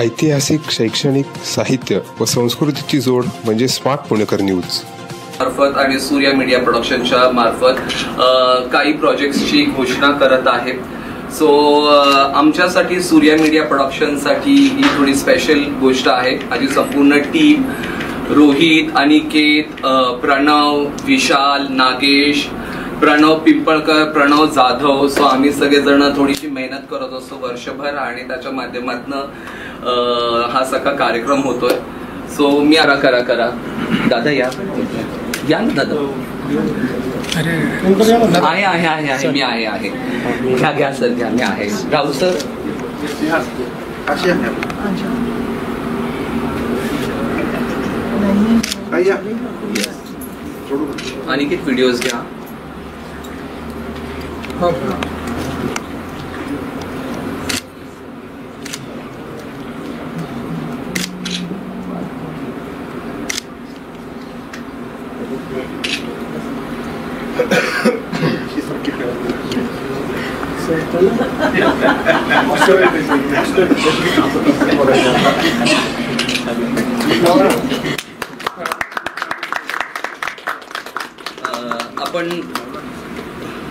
ऐतिहासिक, शैक्षणिक, साहित्य व संस्कृतीची जोड म्हणजे स्मार्ट पुणेकर न्यूज मार्फत आणि सूर्या मीडिया प्रोडक्शनच्या मार्फत काही प्रोजेक्ट्सची घोषणा करत आहे। सो आमच्यासाठी सूर्या मीडिया प्रोडक्शनसाठी ही थोडी स्पेशल गोष्ट आहे। माझी संपूर्ण टीम रोहित, अनिकेत, प्रणव, विशाल, नागेश, प्रणव पिंपळकर, प्रणव जाधव, सो आम्ही सगळेजण थोडीशी मेहनत करत असतो वर्षभर आणि त्याच्या माध्यमातून हा सगळा कार्यक्रम होतोय। सो मी करा दादा या ना दादा आहे मी आहे घ्या सर घ्या मी आहे राहुल सर अनिकेत व्हिडिओज घ्या।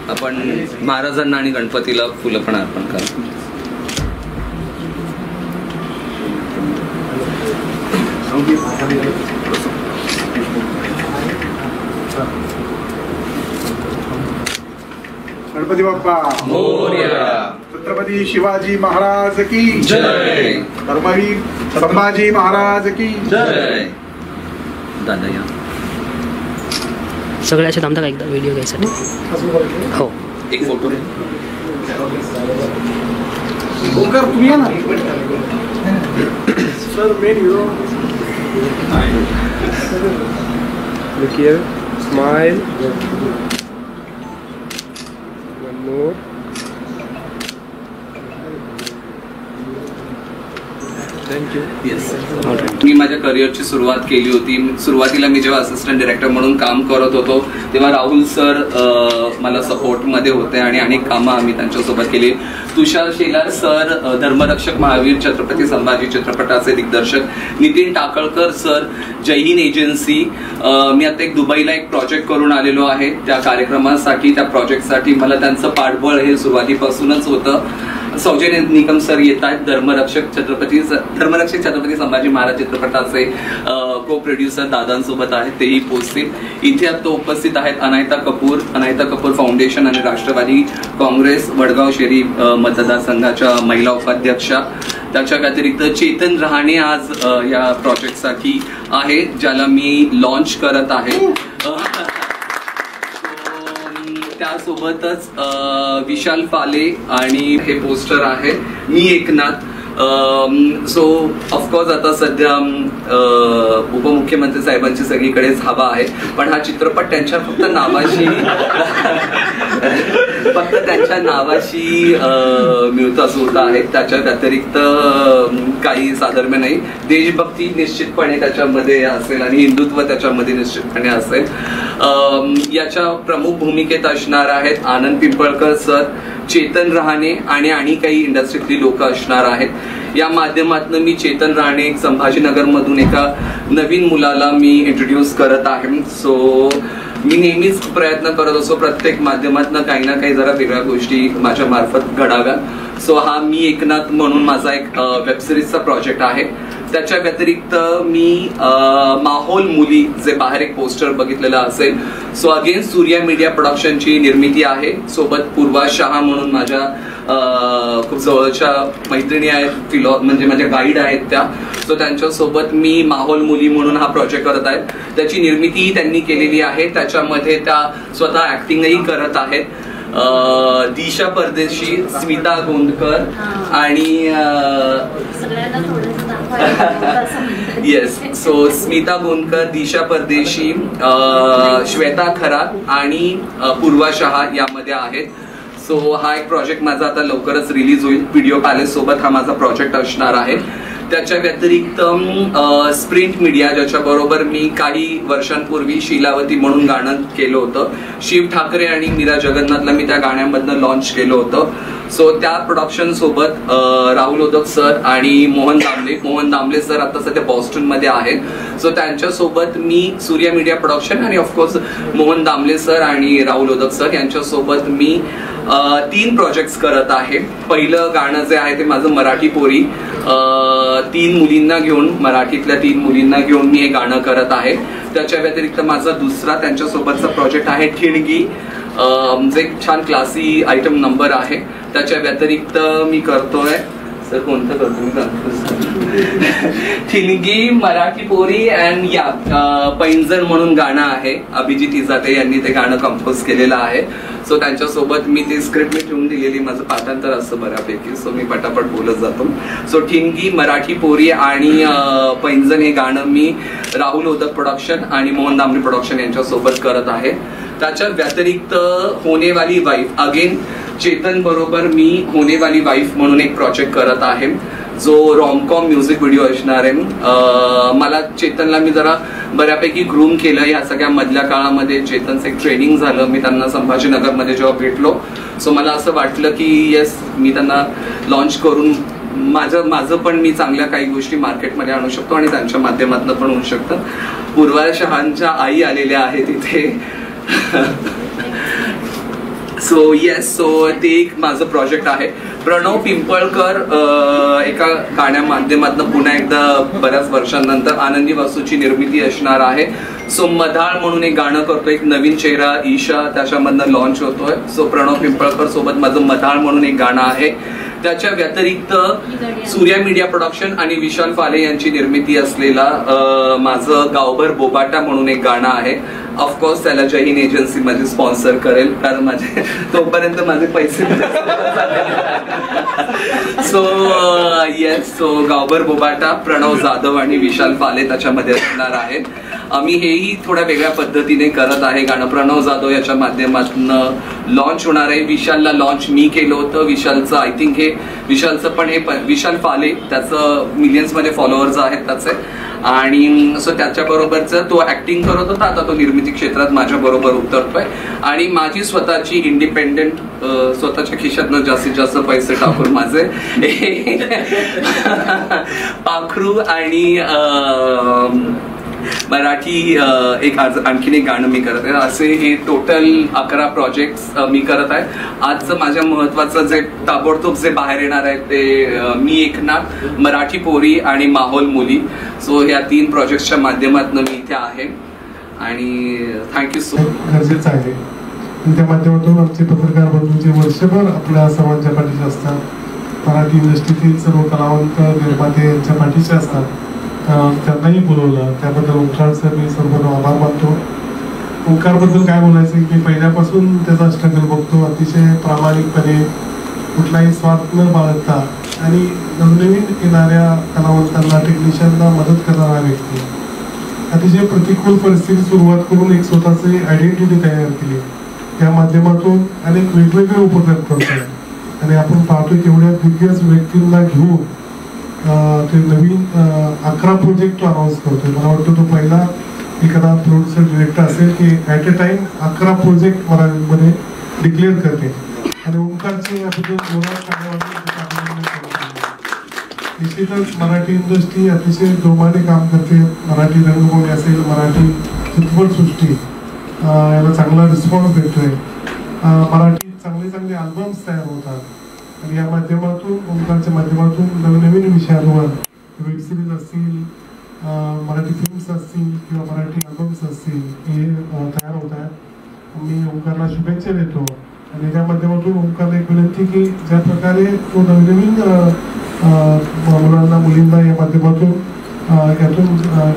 आपण महाराजांना आणि गणपतीला फुलं पण अर्पण करा। गणपती बाप्पा मोरया। छत्रपती शिवाजी महाराज की जय। धर्मवीर संभाजी महाराज की जय। दादा या सगळ्याचे थांबता का एकदा व्हिडिओ घ्यायसाठी? हो एक फोटो ओंकार तुम्ही या ना sir main hero Look here, smile, one more. Thank you. Yes. मी माझ्या करिअरची सुरुवात केली होती। सुरुवातीला मी जेव्हा असिस्टंट डायरेक्टर म्हणून काम करत होतो तेव्हा राहुल सर मला सपोर्टमध्ये होते आणि अनेक कामं आम्ही त्यांच्यासोबत केली। तुषार शेलार सर धर्मरक्षक महावीर छत्रपती संभाजी चित्रपटाचे दिग्दर्शक, नितीन टाकळकर सर जय हिंद एजन्सी। मी आता एक दुबईला एक प्रोजेक्ट करून आलेलो आहे त्या कार्यक्रमासाठी, त्या प्रोजेक्टसाठी मला त्यांचं पाठबळ हे सुरुवातीपासूनच होतं। सौजन्य निकम सर येत आहेत, धर्मरक्षक छत्रपती संभाजी महाराज चित्रपटाचे को प्रोड्युसर दादांसोबत आहेत, तेही पोहोचतील। इथे आता उपस्थित आहेत अनायता कपूर फाउंडेशन आणि राष्ट्रवादी काँग्रेस वडगाव शहरी मतदारसंघाच्या महिला उपाध्यक्षा। त्याच्या व्यतिरिक्त चेतन रहाणे आज या प्रोजेक्टसाठी आहे ज्याला मी लॉन्च करत आहे। त्यासोबतच विशाल फाले आणि हे पोस्टर आहे मी एकनाथ। सो ऑफकोर्स आता सध्या उपमुख्यमंत्री साहेबांची सगळीकडेच हवा आहे, पण हा चित्रपट त्यांच्या फक्त नावाशी मिळतो असं होत आहे। त्याच्या व्यतिरिक्त काही साधर्म्य नाही। देशभक्ती निश्चितपणे त्याच्यामध्ये असेल आणि हिंदुत्व त्याच्यामध्ये निश्चितपणे असेल। याच्या प्रमुख भूमिकेत असणार आहेत आनंद पिंपळकर सर, चेतन रहाणे आणि काही इंडस्ट्रीतली लोक असणार आहेत। या माध्यमातून मी चेतन रहाणे संभाजीनगर मधून एका नवीन मुलाला मी इंट्रोड्यूस करत आहे। सो मी नेहमीच प्रयत्न करत असतो प्रत्येक माध्यमातून काही ना काही जरा वेगळ्या गोष्टी माझ्या मार्फत घडाव्या। सो हा मी एकनाथ म्हणून माझा एक वेबसिरीजचा प्रोजेक्ट आहे। त्याच्या व्यतिरिक्त मी माहोल मुली जे बाहेर एक पोस्टर बघितलेला असेल, सो अगेन सूर्या मीडिया प्रोडक्शनची निर्मिती आहे। सोबत पूर्वा शहा म्हणून माझ्या खूप जवळच्या मैत्रिणी आहेत, म्हणजे माझ्या गाईड आहेत त्या। सो त्यांच्यासोबत मी माहोल मुली म्हणून हा प्रोजेक्ट करत आहे। त्याची निर्मितीही त्यांनी केलेली आहे, त्याच्यामध्ये त्या स्वतः ऍक्टिंगही करत आहेत। दिशा परदेशी, स्मिता गोंदकर आणि येस, सो स्मिता गोंदकर, दिशा परदेशी, श्वेता खरात आणि पूर्वा शहा यामध्ये आहेत। सो हा एक प्रोजेक्ट माझा आता लवकरच रिलीज होईल। व्हिडिओ पॅलेस सोबत हा माझा प्रोजेक्ट असणार आहे। त्याच्या व्यतिरिक्त स्प्रिंट मीडिया, ज्याच्याबरोबर मी काही वर्षांपूर्वी शीलावती म्हणून गाणं केलं होतं. शिव ठाकरे आणि मीरा जगन्नाथला मी त्या गाण्यामधनं लॉन्च केलं होतं. सो त्या प्रोडक्शन सोबत राहुल ओदक सर आणि मोहन दामले सर आता सध्या बॉस्टन मध्ये आहेत. सो त्यांच्यासोबत मी सूर्या मीडिया प्रोडक्शन आणि ऑफकोर्स मोहन दामले सर आणि राहुल ओदक सर यांच्यासोबत मी 3 प्रोजेक्ट्स करत आहे. पहिलं गाणं जे आहे ते माझं मराठी पोरी, 3 मुलींना घेऊन, मराठीतल्या 3 मुलींना घेऊन मी हे गाणं करत आहे. त्याच्या व्यतिरिक्त माझा दुसरा त्यांच्यासोबतचा प्रोजेक्ट आहे ठिणगी, जे एक छान क्लासी आयटम नंबर आहे. त्याच्या व्यतिरिक्त मी करतोय सर कोणतं करतो ठिणगी, मराठी पोरी अँड पैंजण म्हणून गाणं आहे. अभिजित इजाते यांनी ते गाणं कंपोज केलेलं आहे. सो त्यांच्यासोबत मी ती स्क्रिप्ट मी ठेवून दिलेली, माझं पाठांतर असं बऱ्यापैकी. सो मी पटापट बोलत जातो. सो ठिणगी, मराठी पोरी आणि पैंजण हे गाणं मी राहुल ओदक प्रोडक्शन आणि मोहन दामले प्रोडक्शन यांच्यासोबत करत आहे. त्याच्या व्यतिरिक्त होनेवाली वाईफ, अगेन चेतन बरोबर मी होनेवाली वाईफ म्हणून एक प्रोजेक्ट करत आहे, जो रॉमकॉम म्युझिक व्हिडिओ असणार आहे. मला चेतनला मी जरा बऱ्यापैकी ग्रूम केलं या सगळ्या मधल्या काळामध्ये. चेतनचं एक ट्रेनिंग झालं मी त्यांना संभाजीनगरमध्ये जेव्हा भेटलो. सो मला असं वाटलं की येस, मी त्यांना लॉन्च करून माझं पण मी चांगल्या काही गोष्टी मार्केटमध्ये आणू शकतो आणि त्यांच्या माध्यमातून पण होऊ शकतं. पूर्वा शहांच्या आई आलेल्या आहेत इथे. सो येस, सो ते एक माझं प्रोजेक्ट आहे. प्रणव पिंपळकर एका गाण्या माध्यमातून पुन्हा एकदा बऱ्याच वर्षांनंतर आनंदी वासूची निर्मिती असणार आहे. सो मधाळ म्हणून एक गाणं करतोय, एक नवीन चेहरा ईशा त्याच्यामधनं लॉन्च होतोय. सो प्रणव पिंपळकर सोबत माझं मधाळ म्हणून एक गाणं आहे. त्याच्या व्यतिरिक्त सूर्या मीडिया प्रोडक्शन आणि विशाल फाले यांची निर्मिती असलेला माझं गावभर बोबाटा म्हणून एक गाणं आहे. ऑफकोर्स त्याला जय हिंद एजन्सी मध्ये स्पॉन्सर करेल, कारण माझे तोपर्यंत माझे पैसे. सो येस, सो गावभर बोबाटा प्रणव जाधव आणि विशाल फाले त्याच्यामध्ये असणार आहेत. मी हेही थोड्या वेगळ्या पद्धतीने करत आहे गाणं. प्रणव जाधव याच्या माध्यमातून लॉन्च होणार आहे. विशालला लॉन्च मी केलं होतं. विशालचं आय थिंक हे विशालचं पण हे विशाल फाले, त्याचं मिलियन्स मध्ये फॉलोअर्स आहेत त्याचे. आणि सो त्याच्याबरोबरच तो ऍक्टिंग करत होता, आता तो निर्मिती क्षेत्रात माझ्या बरोबर उतरतोय. आणि माझी स्वतःची इंडिपेंडेंट, स्वतःच्या खिशातनं जास्तीत जास्त पैसे टाकून माझे पाखरू आणि मराठी एक आणखीन एक गाणं मी करत आहे. असे हे टोटल 11 प्रोजेक्ट्स मी करत आहे. आजचं माझ्या महत्वाचं जे ताबडतोब जे बाहेर येणार आहे ते मी एकनाथ, मराठी पोरी आणि माहोल मुली. सो या 3 प्रोजेक्ट्सच्या माध्यमातून मी इथे आहे आणि थँक्यू सो मच. गरजेचं आहे. त्या माध्यमातून आमचे पत्रकार बंधू जे वर्षभर आपल्या सर्वांच्या पाठीचे असतात, मराठी इंडस्ट्रीतील सर्व कलावंत निर्माते यांच्या पाठीचे असतात, त्यांनाही बोलवलं. त्याबद्दल ओंकार सर मी सर्व आभार मानतो. ओंकारबद्दल काय बोलायचं की पहिल्यापासून त्याचा स्ट्रगल बघतो, अतिशय प्रामाणिकपणे, कुठलाही स्वार्थ न बाळगता आणि नवनवीन येणाऱ्या कलावंतांना, टेक्निशियनना मदत करणारा व्यक्ती. अतिशय प्रतिकूल परिस्थिती सुरुवात करून एक स्वतःची आयडेंटिटी तयार केली. त्या माध्यमातून अनेक वेगवेगळे उपक्रम करतात आणि आपण पाहतो की एवढ्या दिग्गज व्यक्तींना घेऊन ते नवीन 11 प्रोजेक्ट तो अनाऊन्स करतोय. मला वाटतं तो पहिला एखादा प्रोड्युसर डिरेक्टर असेल की ॲट अ टाइम 11 प्रोजेक्ट मराठीमध्ये डिक्लेअर करते. आणि ओंकारचे याबद्दल निश्चितच मराठी इंडस्ट्री अतिशय जोमाने काम करते. मराठी रंगभूमी असेल, मराठी चित्रपटसृष्टी याला चांगला रिस्पॉन्स भेटतोय. मराठी चांगले चांगले अल्बम्स तयार होतात आणि या माध्यमातून, ओंकारच्या माध्यमातून नवनवीन विषयांवर वेब सिरीज असतील, मराठी फिल्म्स असतील किंवा मराठी अल्बम्स असतील हे तयार होत आहेत. मी ओंकारला शुभेच्छा देतो आणि त्या माध्यमातून ओंकारला एक विनंती की ज्या प्रकारे तो नवनवीन मुलांना, मुलींना या माध्यमातून यातून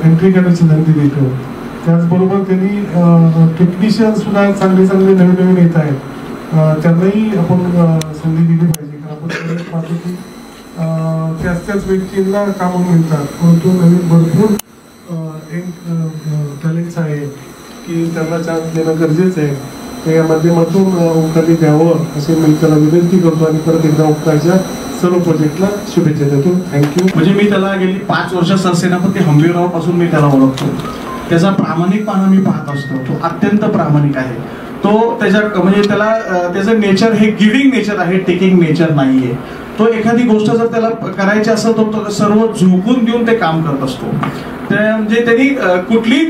एंट्री करण्याची संधी देतो, त्याचबरोबर त्यांनी टेक्निशियन सुद्धा चांगले चांगले नवीन येत आहेत, त्यांनाही आपण संधी दिली पाहिजे. कारण आपण पाहतो की त्याच व्यक्तींना कामं मिळतात, परंतु नवीन भरपूर टॅलेंट्स आहेत की त्यांना चान्स देणं गरजेचं आहे. त्या माध्यमातून ओंकारने द्यावं असे मी त्याला विनंती करतो आणि परत एकदा ओंकारच्या सर्व प्रोजेक्टला शुभेच्छा देतो. थँक्यू. म्हणजे मी त्याला गेली 5 वर्ष सरसेनापती हंबीरराव पासून मी त्याला ओळखतो. त्याचा प्रामाणिकपणा मी पाहत असतो. तो अत्यंत प्रामाणिक आहे. तो त्याच्या म्हणजे त्याला त्याचं नेचर हे गिव्हिंग नेचर आहे, टेकिंग नेचर नाहीये. तो एखादी गोष्ट जर त्याला करायची असेल तर तो सर्व झोकून देऊन ते काम करत असतो. म्हणजे त्यांनी कुठली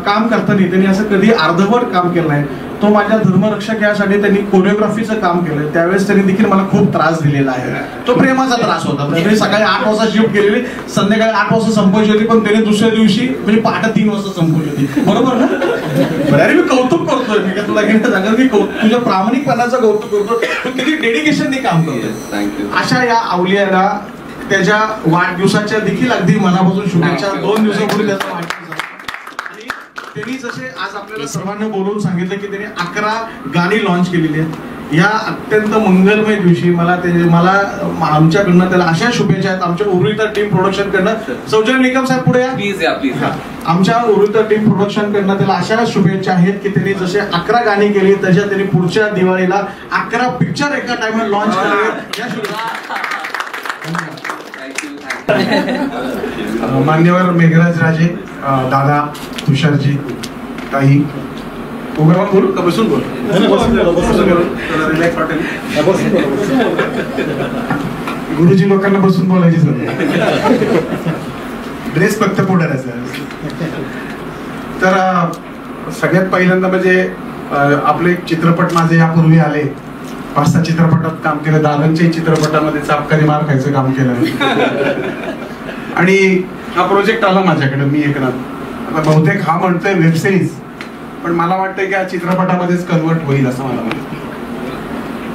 काम करताना त्यांनी असं कधी अर्धवट काम केलं नाही. तो माझ्या धर्मरक्षक यासाठी त्यांनी कोरिओग्राफीचं काम केलं. त्यावेळेस त्यांनी देखील मला खूप त्रास दिलेला आहे. तो प्रेमाचा त्रास होता. त्यांनी सकाळी 8 वाजता शिफ्ट केलेली, संध्याकाळी 8 वाजता संपवायची होती, पण त्याने दुसऱ्या दिवशी म्हणजे पहाटे 3 वाजता संपवली होती. बरोबर ना? अरे मी कौतुक करतोय. मी तुला घेणं सांगत मी तुझ्या प्रामाणिकपणाचं कौतुक करतो. किती डेडिकेशनने काम करतोय. थँक्यू. अशा या अवलियाला त्याच्या वाढदिवसाच्या देखील अगदी मनापासून शुभेच्छा. 2 दिवसापूर्वी त्याचा वाढदिवस आणि त्यांनी जसे आज आपल्याला सर्वांना बोलवून सांगितलं की त्यांनी 11 गाणी लॉन्च केलेली आहेत. या अत्यंत मंगलमय दिवशी मला आमच्याकडनं त्याला अशा शुभेच्छा आहेत. आमच्या उर्विता टीम प्रोडक्शन कडनं सौजन्य निकम साहेब पुढे या प्लीज या प्लीज. आमच्या उर्विता टीम प्रोडक्शन कडनं त्याला अशा शुभेच्छा आहेत की त्यांनी जसे 11 गाणी केली तशा त्यांनी पुढच्या दिवाळीला 11 पिक्चर एका टाइमला लॉन्च करावे या शुभेच्छा. मान्यवर मेघराज राजे, दादा, तुषारजी, ताई, उभं बोलू का बसून बोल? रिलॅक्स वाटेल. गुरुजी लोकांना बसून बोलायची सर. ड्रेस फक्त पुढे तर सगळ्यात पहिल्यांदा म्हणजे आपले चित्रपट माझे यापूर्वी आले. 5-6 चित्रपटात काम केलं. दादांच्याही चित्रपटामध्ये चापकाने मार खायचं काम केलं. आणि हा प्रोजेक्ट आला माझ्याकडे. मी एकनाथ आता बहुतेक हा म्हणतोय वेब सिरीज, पण मला वाटतं की हा चित्रपटामध्येच कन्वर्ट होईल असं मला वाटतं.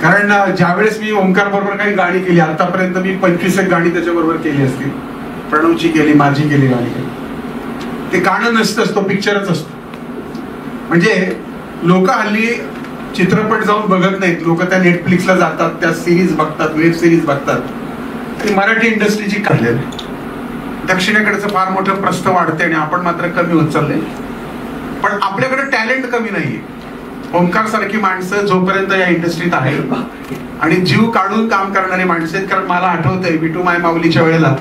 कारण ज्यावेळेस मी ओंकार बरोबर काही गाणी केली, आतापर्यंत मी 25 गाणी त्याच्याबरोबर केली असतील. प्रणवची केली, माझी केली गाणी केली. ते गाणं नसतंच, तो पिक्चरच असतो. म्हणजे लोक हल्ली चित्रपट जाऊन बघत नाहीत. लोक त्या नेटफ्लिक्सला जातात, त्या सिरीज बघतात, वेब सिरीज बघतात. आणि मराठी इंडस्ट्रीची काढली दक्षिणेकडचं फार मोठं प्रस्थ वाढते आणि आपण मात्र कमी होत चाललंय. पण आपल्याकडे टॅलेंट कमी नाहीये. ओंकार सारखी माणसं जोपर्यंत या इंडस्ट्रीत आहे आणि जीव काढून काम करणारी माणसं आहेत. कारण मला आठवतंय विटू माय माऊलीच्या वेळेला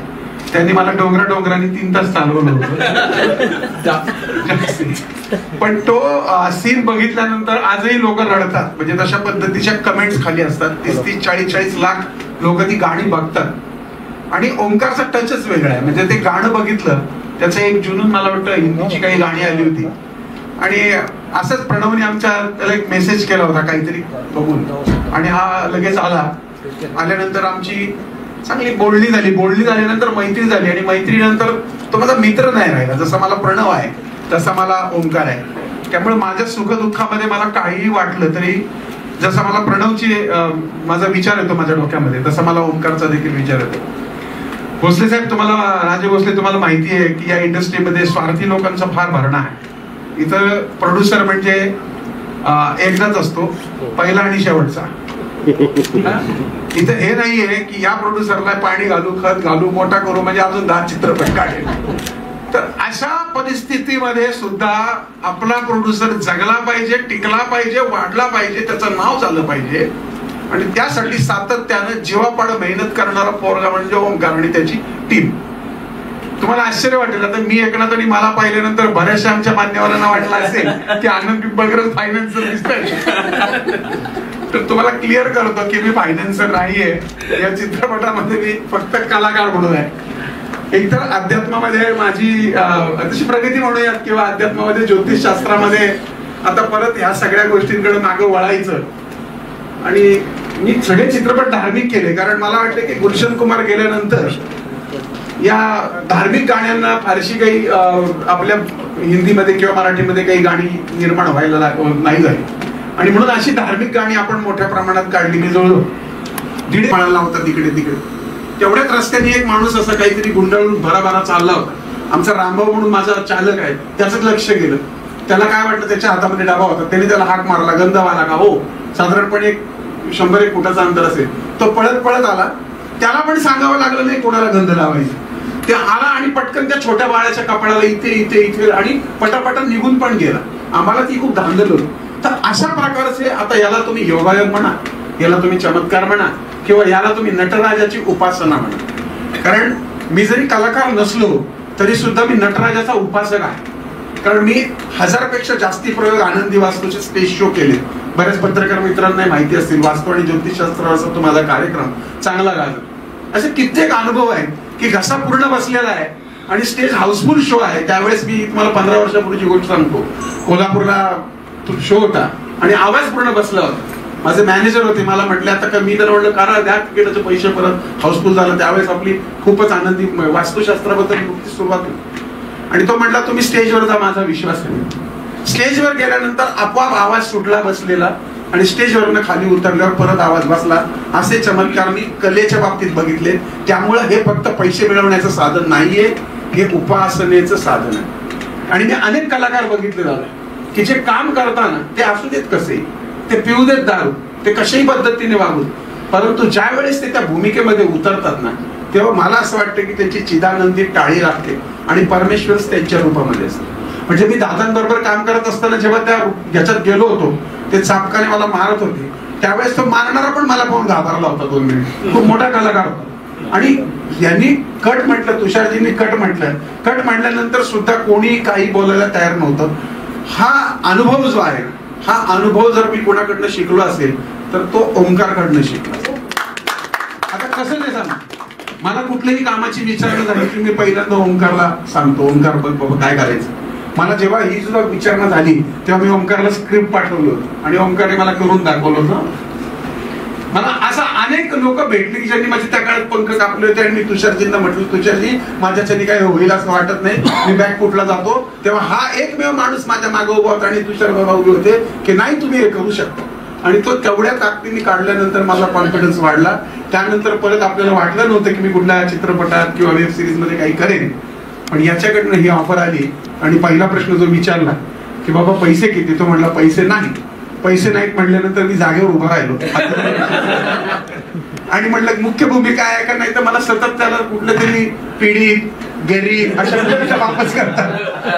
त्यांनी मला डोंगरांनी 3 तास चालवलं होतं. पण तो सीन बघितल्यानंतर आजही लोक रडतात. म्हणजे तशा पद्धतीच्या कमेंट्स खाली असतात. 30-40 लाख लोक ती गाणी बघतात. आणि ओंकारचा टचच वेगळा आहे. म्हणजे ते गाणं बघितलं त्याचं एक जुनून मला वाटतं हिंदीची काही गाणी आली होती. आणि असंच प्रणवने आमच्या त्याला एक मेसेज केला होता काहीतरी बघून, आणि हा लगेच आल्यानंतर आमची चांगली बोलणी झाल्यानंतर मैत्री झाली. आणि मैत्रीनंतर तो माझा मित्र नाही राहिला. जसा मला प्रणव आहे तसा मला ओंकार आहे. त्यामुळे माझ्या सुखदुःखामध्ये मला काहीही वाटलं तरी जसा मला प्रणवची माझा विचार येतो माझ्या डोक्यामध्ये, तसा मला ओंकारचा देखील विचार येतो. भोसले साहेब, राजे भोसले, तुम्हाला माहिती आहे की या इंडस्ट्रीमध्ये स्वार्थी लोकांचा फार भरणा आहे. इथं प्रोड्युसर म्हणजे एकदाच असतो, पहिला आणि शेवटचा. इथं हे नाहीये की या प्रोड्युसरला पाणी घालू, खत घालू, मोठा करू म्हणजे अजून 10 चित्रपट काढेल. तर अशा परिस्थितीमध्ये सुद्धा आपला प्रोड्युसर जगला पाहिजे, टिकला पाहिजे, वाढला पाहिजे, त्याचं नाव झालं पाहिजे. आणि त्यासाठी सातत्यानं जीवापाड मेहनत करणारा पोरगा म्हणजे ओंकार आणि त्याची टीम. तुम्हाला आश्चर्य वाटेल, आता मी एकनाथ आणि मला पाहिल्यानंतर बऱ्याचशा आमच्या मान्यवरांना वाटलं असेल की आनंद पिंपळकर फायनान्सर दिसतंय. तर तुम्हाला क्लिअर करतो की मी फायनान्सर नाहीये. या चित्रपटामध्ये मी फक्त कलाकार म्हणून आहे. एकतर अध्यात्मामध्ये माझी तशी प्रगती म्हणूयात किंवा अध्यात्मामध्ये ज्योतिषशास्त्रामध्ये आता परत ह्या सगळ्या गोष्टींकडे मागं वळायचं. आणि मी सगळे चित्रपट धार्मिक केले, कारण मला वाटतं की गुलशन कुमार गेल्यानंतर या धार्मिक गाण्यांना फारशी काही आपल्या हिंदीमध्ये किंवा मराठीमध्ये काही गाणी निर्माण व्हायला नाही झाली. आणि म्हणून अशी धार्मिक गाणी आपण मोठ्या प्रमाणात काढली. मी जवळ 1.5 माळाला होता तिकडे. तेवढ्याच रस्त्याने एक माणूस असा काहीतरी गुंडाळून भराभरा चालला होता. आमचा रामभाऊ म्हणून माझा चालक आहे, त्याचं लक्ष गेलं. त्याला काय वाटलं, त्याच्या हातामध्ये डबा होता. त्याने त्याला हाक मारला, गंधवाला का? हो, साधारणपणे 100-1 फुटाचं अंतर असेल. तो पळत आला. त्याला पण सांगावं लागलं नाही कोणाला गंध लावायची. ते आला आणि पटकन त्या छोट्या बाळाच्या कपाळाला इथे आणि पटापटा निघून पण गेला. आम्हाला ती खूप धांदल होती. तर अशा प्रकारचे आता याला तुम्ही योगायोग म्हणा, याला तुम्ही चमत्कार म्हणा, किंवा याला तुम्ही नटराजाची उपासना म्हणा. कारण मी जरी कलाकार नसलो तरी सुद्धा मी नटराजाचा उपासक आहे. कारण मी 1000पेक्षा जास्ती प्रयोग आनंदी वास्तूचे स्टेज शो केले. बऱ्याच पत्रकार मित्रांना माहिती असतील, वास्तू आणि ज्योतिषशास्त्र असा तो माझा कार्यक्रम चांगला गाजला. असे कित्येक अनुभव आहेत की घसा पूर्ण बसलेला आहे आणि स्टेज हाऊसफुल शो आहे. त्यावेळेस मी तुम्हाला 15 वर्षापूर्वीची गोष्ट सांगतो, कोल्हापूरला शो होता आणि आवाज पूर्ण बसला होता. माझे मॅनेजर होते, मला म्हटले आता का, मी तर म्हटलं करा, द्या तिकिटाचे पैसे परत. हाऊसफुल झालं. त्यावेळेस आपली खूपच आनंदी वास्तुशास्त्राबद्दल नुकतीच सुरुवात होती. आणि तो म्हटला तुम्ही स्टेजवर जा, माझा विश्वास आहे. स्टेजवर गेल्यानंतर आपोआप आवाज सुटला बसलेला आणि स्टेजवरनं खाली उतरल्यावर परत आवाज बसला. असे चमत्कार मी कलेच्या बाबतीत बघितले. त्यामुळे हे फक्त पैसे मिळवण्याचं साधन नाहीये, हे उपासनेचं साधन आहे. आणि मी अनेक कलाकार बघितले झाले की जे काम करताना ते असू देत कसे, ते पिऊ देत दारू, ते कशाही पद्धतीने वागून, परंतु ज्या वेळेस ते त्या भूमिकेमध्ये उतरतात ना, तेव्हा मला असं वाटतं की त्यांची चिदानंदी टाळी लागते आणि परमेश्वरच त्यांच्या रूपामध्ये असतो. म्हणजे मी दादांबरोबर काम करत असताना जेव्हा त्या याच्यात गेलो होतो, ते चापकाने मला मारत होते, त्यावेळेस तो मारणारा पण मला पाहून घाबरला होता. 2 मिनिट. खूप मोठा कलाकार होता. आणि यांनी कट म्हटलं, तुषारजींनी कट म्हटलं. कट म्हटल्यानंतर सुद्धा कोणी काही बोलायला तयार नव्हतं. हा अनुभव जो आहे, हा अनुभव जर मी कोणाकडनं शिकलो असेल तर तो ओंकारकडनं शिकलो. आता कसं नाही सांग, मला कुठल्याही कामाची विचारणा झाली की मी पहिल्यांदा ओंकारला सांगतो, ओंकार बघ बाबा काय करायचं. मला जेव्हा ही सुद्धा विचारणा झाली तेव्हा मी ओंकारला स्क्रिप्ट पाठवलं होतं आणि ओंकारने मला करून दाखवलं होतं. मला असं अनेक लोक भेटले की ज्यांनी माझे त्या काळात पंख कापले होते आणि मी तुषारजींना म्हटलं, तुषारजी माझ्याच्याने काय होईल असं वाटत नाही, मी बॅक कुठला जातो. तेव्हा हा एकमेव माणूस माझ्या मागे उभा होता आणि तुषार बाबा उभे होते की नाही तुम्ही हे करू शकता. आणि तो तेवढ्या ताकदीने काढल्यानंतर माझा कॉन्फिडन्स वाढला. त्यानंतर परत आपल्याला वाटलं नव्हतं की मी कुठल्या चित्रपटात किंवा वेब सिरीज मध्ये काही करेन. पण याच्याकडनं ही ऑफर आली आणि पहिला प्रश्न जो विचारला की बाबा पैसे किती, तो म्हणला पैसे नाही. पैसे नाहीत म्हटल्यानंतर मी जागेवर उभा राहिलो आणि म्हटलं मुख्य भूमिका आहे का, नाही तर मला सतत त्याला कुठलं तरी पिढी गरीब अशा भूमिका वापस करतात.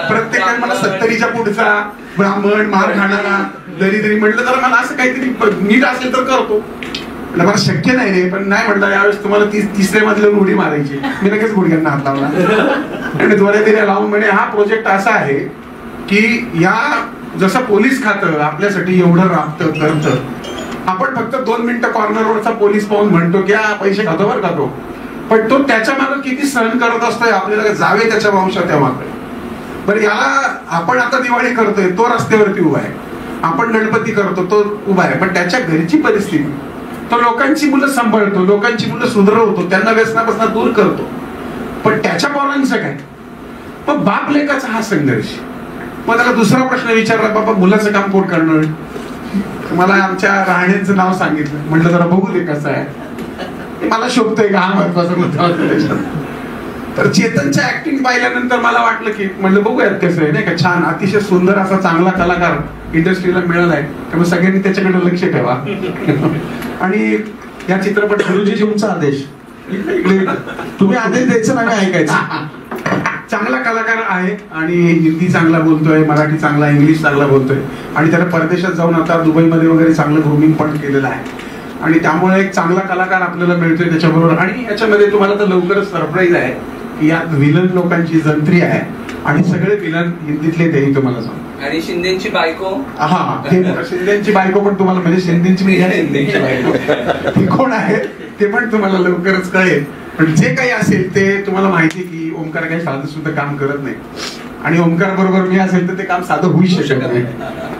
प्रत्येकाने मला 70च्या पुढचा ब्राह्मण, मार खाणारा, दरिद्री म्हटलं तर मला असं काहीतरी नीट असेल तर करतो. मला शक्य नाही रे, पण नाही म्हटलं यावेळेस तुम्हाला 3ऱ्या मधल्यावर उडी मारायची. मी लगेच गुडघ्यांना हात लावला आणि त्वरेतीने लावून म्हणे हा प्रोजेक्ट असा आहे की या जसं पोलीस खातं आपल्यासाठी एवढं राबतं करतं, आपण फक्त 2 मिनिटं कॉर्नरवरचा पोलीस पाहून म्हणतो की हा पैसे खातो बरं खातो, पण तो त्याच्या मागे किती सहन करत असतोय आपल्याला जावे त्याच्या वंशात त्या मागे. बरं याला आपण आता दिवाळी करतोय, तो रस्त्यावरती उभा आहे. आपण गणपती करतो, तो उभा आहे. पण त्याच्या घरची परिस्थिती, तो लोकांची मुलं सांभाळतो, लोकांची मुलं सुधरवतो, त्यांना व्यसनापासून दूर करतो. पण त्याच्या पोरांचं काय, पण बाप लेकाचा हा संघर्ष. मग त्याला दुसरा प्रश्न विचारला, बाबा मुलाचं काम कोण करणार. मला आमच्या राहण्याचं नाव सांगितलं. म्हटलं जरा बघू दे कसं आहे, मला शोभतोय का, हा महत्वाचा मुद्दा. तर चेतनच्या ऍक्टिंग पाहिल्यानंतर मला वाटलं की म्हणलं बघूयात कसं आहे, नाही का. छान, अतिशय सुंदर असा चांगला कलाकार इंडस्ट्रीला मिळालाय, त्यामुळे सगळ्यांनी त्याच्याकडे लक्ष ठेवा. आणि या चित्रपट गुरुजी तुमचा आदेश, तुम्ही आदेश द्यायचं नाही ऐकायचं. चांगला कलाकार आहे आणि हिंदी चांगला बोलतोय, मराठी चांगला, इंग्लिश चांगला बोलतोय आणि त्याला परदेशात जाऊन आता दुबईमध्ये वगैरे चांगलं ग्रूमिंग पण केलेलं आहे. आणि त्यामुळे एक चांगला कलाकार आपल्याला मिळतोय त्याच्याबरोबर. आणि याच्यामध्ये तुम्हाला तर लवकरच सरप्राईज आहे की यात विलन लोकांची जंत्री आहे आणि सगळे विलन हिंदीतले तेही तुम्हाला सांगतो. आणि शिंदेची बायको, हा शिंदेची बायको पण तुम्हाला, म्हणजे शिंदेची बायको ती कोण आहे ते पण तुम्हाला लवकरच कळेल. पण जे काही असेल ते तुम्हाला माहिती की ओंकार काही साधं सुद्धा काम करत नाही आणि ओंकार बरोबर मी असेल तर ते काम साधं होऊ शकत नाही.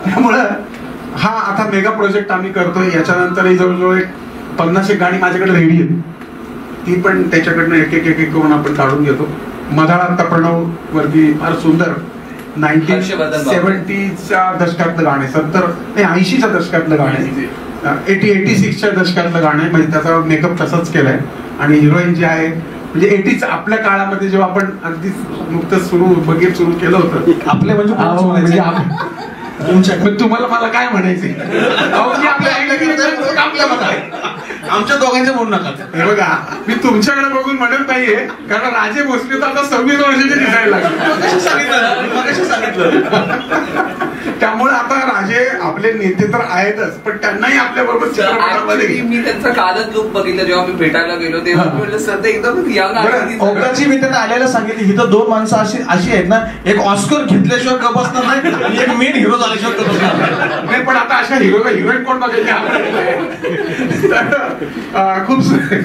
त्यामुळं हा आता मेगा प्रोजेक्ट आम्ही करतोय. याच्यानंतरही जवळजवळ 50 गाणी माझ्याकडे रेडी आहेत, ती पण त्याच्याकडनं एक एक करून आपण काढून घेतो. मधाळा आता प्रणव वरती फार सुंदर 1970च्या दशकातलं गाणे, 80च्या दशकातलं गाणे, 86च्या दशकातलं गाणं, म्हणजे त्याचा मेकअप तसाच केलाय. आणि हिरोईन जी आहे म्हणजे 80च आपल्या काळामध्ये जेव्हा आपण अगदी नुकतंच बघेट सुरू केलं होतं आपल्या, म्हणजे तुम्हाला मला काय म्हणायचंय, आमच्या दोघांच्या म्हणू नका. हे बघा, मी तुमच्याकडे बघून म्हणत नाहीये, कारण राजे भोसले तर आता 26 वर्षाचे दिसायला लागले. सांगितलं. त्यामुळे आता राजे आपले नेते तर आहेतच, पण त्यांनाही आपल्या बरोबर चित्रपटामध्ये. मी त्यांचा कालच लुक बघितलं जेव्हा मी भेटायला गेलो तेव्हा म्हटलं सर ते एकदम यंग. ओंकारची मी त्यांना आल्याला सांगितली, ही तर 2 माणसं अशी आहेत ना, एक ऑस्कर घेतल्याशिवाय गप बसणार नाही आणि एक मेन हिरो झाल्याशिवाय गप बसणार नाही. पण आता अशा हिरोईन कोण बघेल? खूप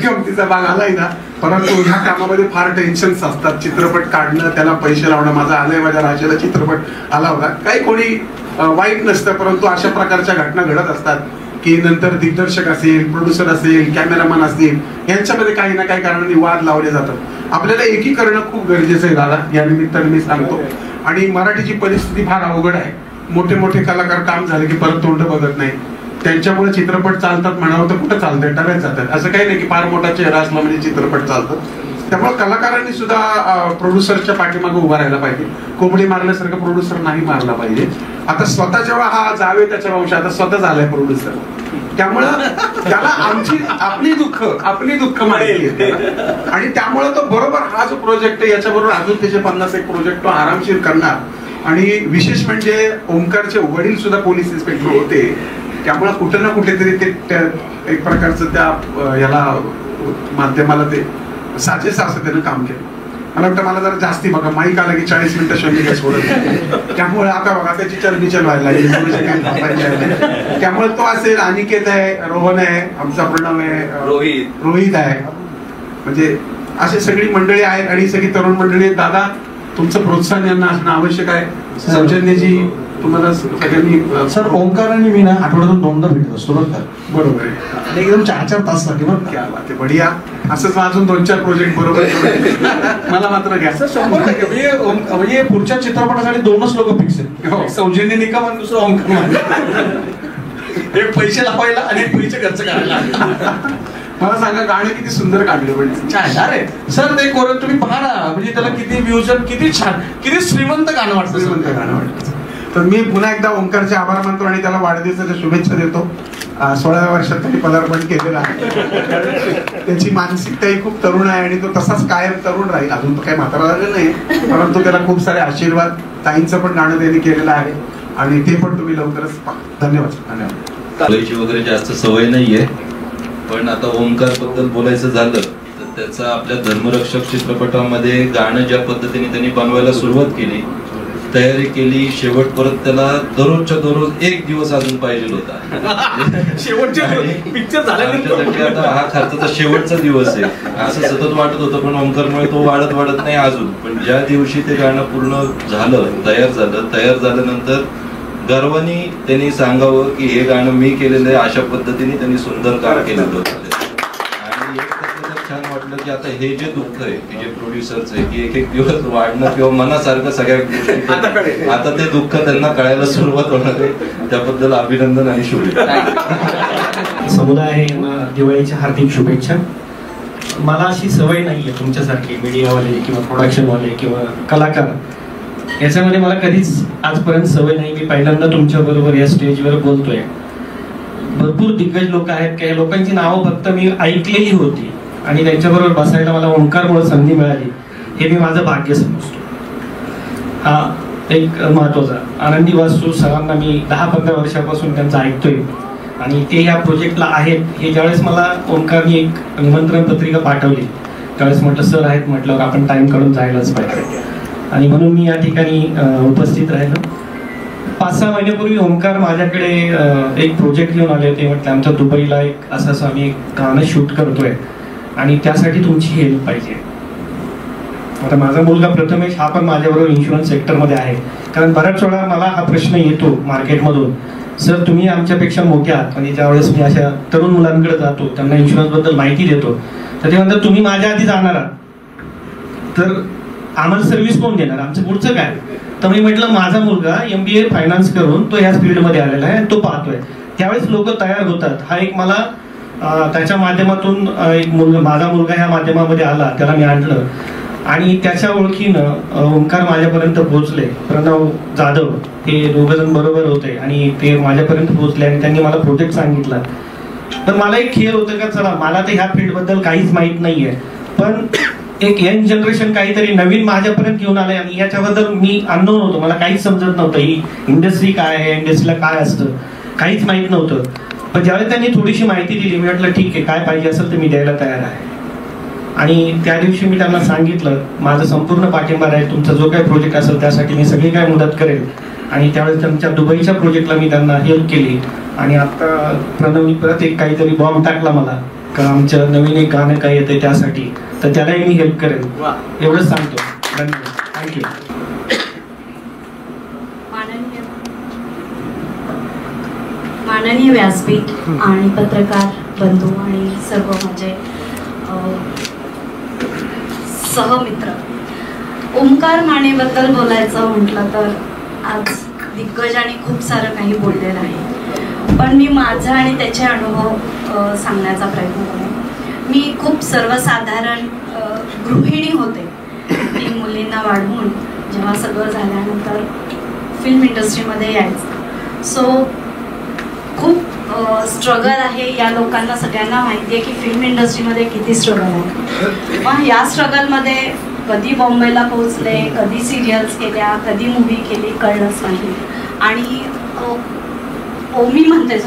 गमतीचा भाग आलाय ना. परंतु ह्या कामामध्ये फार टेन्शन्स असतात. चित्रपट काढणं, त्याला पैसे लावणं. माझा आलंय, माझ्या राजाला चित्रपट आला होता. काही कोणी वाईट नसतं, परंतु अशा प्रकारच्या घटना घडत असतात की नंतर दिग्दर्शक असेल, प्रोड्युसर असेल, कॅमेरामॅन असतील, यांच्यामध्ये काही ना काही कारणाने वाद लावले जातात. आपल्याला एकीकरण खूप गरजेचं आहे दादा, या निमित्ताने मी सांगतो. आणि मराठीची परिस्थिती फार अवघड आहे. मोठे मोठे कलाकार काम झाले की परत तोंड बघत नाही. त्यांच्यामुळे चित्रपट चालतात म्हणावं तर कुठं चालतंय, टव्यात जातात. असं काही नाही की फार मोठा चेहरा असला म्हणजे चित्रपट चालतात. त्यामुळे कलाकारांनी सुद्धा प्रोड्युसरच्या पाठीमागे उभा राहायला पाहिजे. कोंबडी मारल्यासारखं प्रोड्युसर नाही मारला पाहिजे. आता स्वतः जेव्हा हा जावे त्याच्या वंश, आता स्वतः झालाय प्रोड्युसर, त्यामुळं त्याला आपली दुःख माहिती आहे. आणि त्यामुळे तो बरोबर हा जो प्रोजेक्ट आहे याच्याबरोबर अजून त्याचे 50 प्रोजेक्ट तो आरामशीर करणार. आणि विशेष म्हणजे ओंकारचे वडील सुद्धा पोलीस इन्स्पेक्टर होते, त्यामुळे कुठे ना कुठेतरी ते एक प्रकारचं त्या याला माध्यमाला ते साजेस असं त्यानं काम केलं. मला वाटतं मला जरा जास्ती बघा माईक आला की 40 मिनिटं शून्य काय सोडत. त्यामुळे आता बघा त्याची चलबिचल व्हायला लागली. त्यामुळे तो असेल, अनिकेत आहे, रोहन आहे, आमचा प्रणव आहे, रोहित आहे, म्हणजे अशी सगळी मंडळी आहेत आणि सगळी तरुण मंडळी आहेत. दादा तुमचं प्रोत्साहन यांना असणं आवश्यक आहे. सौजन्यजी तुम्हाला सगळ्यांनी. सर ओंकार आणि मी ना आठवड्यातून 2दा भेटत असतो बरं का. बरोबर आहे. एकदम 4-4 तास साठी बरं क्या बात आहे, बढिया. असंच अजून 2-4 प्रोजेक्ट बरोबर मला मात्र घ्या. म्हणजे पुढच्या चित्रपटासाठी 2च लोक फिक्स आहेत. सौजन्य निकम आणि दुसरं ओंकार. एक पैसे लावायला आणि एक पैसे खर्च करायला. मला सांगा गाणं किती सुंदर काढलं म्हणजे. छान. अरे सर ते कोरं तुम्ही पहा ना, म्हणजे त्याला किती व्ह्यूज, किती छान, किती श्रीमंत गाणं वाटतं. श्रीमंत गाणं वाटतं. तर मी पुन्हा एकदा ओंकारचे आभार मानतो आणि त्याला वाढदिवसाच्या शुभेच्छा देतो. 16व्या वर्षात त्यांनी पदार्पण केलेलं आहे. त्याची मानसिकताही खूप तरुण आहे आणि तो तसाच कायम तरुण राहील. अजून तो काही म्हातारा झालेला नाही, परंतु त्याला खूप सारे आशीर्वाद. ताईंचं पण गाणं त्यांनी केलेलं आहे आणि ते पण तुम्ही लवकरच पहा. धन्यवाद. वगैरे जास्त सवय नाहीये, पण आता ओंकार बद्दल बोलायचं झालं तर त्याचा आपल्या धर्मरक्षक चित्रपटामध्ये गाणं ज्या पद्धतीने त्यांनी बनवायला सुरुवात केली, तयारी केली, शेवट परत त्याला दररोजच्या दररोज 1 दिवस अजून पाहिजे होता. शेवटचे पिक्चर झाल्यानंतर आता हा खर्चाचा शेवटचा दिवस आहे असं सतत वाटत होतं, पण ओंकारमुळे तो वाढत नाही अजून. पण ज्या दिवशी ते गाणं पूर्ण झालं, तयार झाल्यानंतर गर्वानी त्यांनी सांगावं की हे गाणं मी केलेलं आहे, अशा पद्धतीने त्यांनी सुंदर काम केलेलं होतं. आणि एक छान वाटलं की आता हे जे दुःख आहे की जे प्रोड्युसरचं आहे की एक दिवस वाढणं किंवा मनासारखं सगळ्या गोष्टी, आता ते दुःख त्यांना कळायला सुरुवात होणार आहे. त्याबद्दल अभिनंदन आणि शुभेच्छा. समुदाय दिवाळीच्या हार्दिक शुभेच्छा. मला अशी सवय नाहीये तुमच्यासारखी मीडियावाले किंवा प्रोडक्शनवाले किंवा कलाकार, याच्यामध्ये मला कधीच आजपर्यंत सवय नाही. मी पहिल्यांदा तुमच्या बरोबर या स्टेजवर बोलतोय. भरपूर दिग्गज लोक आहेत, काही लोकांची नावं फक्त मी ऐकलेली होती आणि त्यांच्याबरोबर बसायला मला ओंकारमुळे संधी मिळाली, हे मी माझं भाग्य समजतो. हा एक महत्वाचा. आनंदी वासू सरांना मी 10-15 वर्षापासून त्यांचं ऐकतोय आणि ते या प्रोजेक्टला आहेत. हे ज्यावेळेस मला ओंकारने एक निमंत्रण पत्रिका पाठवली त्यावेळेस म्हटलं सर आहेत म्हटल्यावर आपण टाइम काढून जायलाच पाहिजे आणि म्हणून मी या ठिकाणी उपस्थित राहिलो. 5-6 महिन्यापूर्वी ओंकार माझ्याकडे एक प्रोजेक्ट घेऊन आले होते. म्हटलं आमच्या दुबईला एक असं आम्ही एक गाणं शूट करतोय आणि त्यासाठी तुमची हेल्प पाहिजे. आता माझा मुलगा प्रथमेश हा पण माझ्याबरोबर इन्शुरन्स सेक्टरमध्ये आहे. कारण बऱ्याच वेळा मला हा प्रश्न येतो मार्केटमधून, सर तुम्ही आमच्यापेक्षा मोठे आहात. आणि ज्यावेळेस मी अशा तरुण मुलांकडे जातो त्यांना इन्शुरन्सबद्दल माहिती देतो तर ते म्हणतात तुम्ही माझ्या आधी जाणार आहात तर आम्हाला सर्व्हिस कोण देणार, आमचं पुढचं काय. तर मी म्हटलं माझा मुलगा MBA फायनान्स करून तो ह्या फील्डमध्ये आलेला आहे, तो पाहतोय. त्यावेळेस लोक तयार होतात. हा एक मला त्याच्या माध्यमातून एक माझा मुलगा ह्या माध्यमामध्ये आला, त्याला मी आणलं आणि त्याच्या ओळखीनं ओंकार माझ्यापर्यंत पोहोचले. प्रणव जाधव हे दोघंजण बरोबर होते आणि ते माझ्यापर्यंत पोहोचले आणि त्यांनी मला प्रोजेक्ट सांगितला तर मला एक खेळ होतं का चला मला तर ह्या फील्डबद्दल काहीच माहित नाहीये, पण एक यंग जनरेशन काहीतरी नवीन माझ्यापर्यंत घेऊन आलंय आणि याच्याबद्दल मी अननोन होतो, मला काहीच समजत नव्हतं ही इंडस्ट्री काय आहे, इंडस्ट्रीला काय असतं काहीच माहित नव्हतं. पण ज्यावेळेस त्यांनी थोडीशी माहिती दिली मी म्हटलं ठीक आहे काय पाहिजे असेल तर मी द्यायला तयार आहे. आणि त्या दिवशी मी त्यांना सांगितलं माझं संपूर्ण पाठिंबा आहे, तुमचा जो काही प्रोजेक्ट असेल त्यासाठी मी सगळी काय मदत करेल. आणि त्यावेळेस त्यांच्या दुबईच्या प्रोजेक्टला मी त्यांना हेल्प केली. आणि आता प्रणवनी परत एक काहीतरी बॉम्ब टाकला मला का आमचं नवीन एक गाणं काय येतंय त्यासाठी, तर त्यालाही मी हेल्प करेल. एवढंच सांगतो. धन्यवाद. थँक्यू. माननीय व्यासपीठ आणि पत्रकार बंधू आणि सर्व माझे सहमित्र, ओमकार मानेबद्दल बोलायचं म्हटलं तर आज दिग्गजांनी खूप सारं काही बोललेलं आहे, पण मी माझा आणि त्याचे अनुभव सांगण्याचा प्रयत्न करेन. मी खूप सर्वसाधारण गृहिणी होते. 3 मुलींना वाढवून जेव्हा सगळं झाल्यानंतर फिल्म इंडस्ट्रीमध्ये यायचं. सो खूप स्ट्रगल आहे. या लोकांना सगळ्यांना माहिती आहे की फिल्म इंडस्ट्रीमध्ये किती स्ट्रगल आहे. मग या स्ट्रगलमध्ये कधी बॉम्बेला पोहोचले, कधी सिरियल्स केल्या, कधी मूवी केली कळलंच नाही. आणि ओमी म्हणते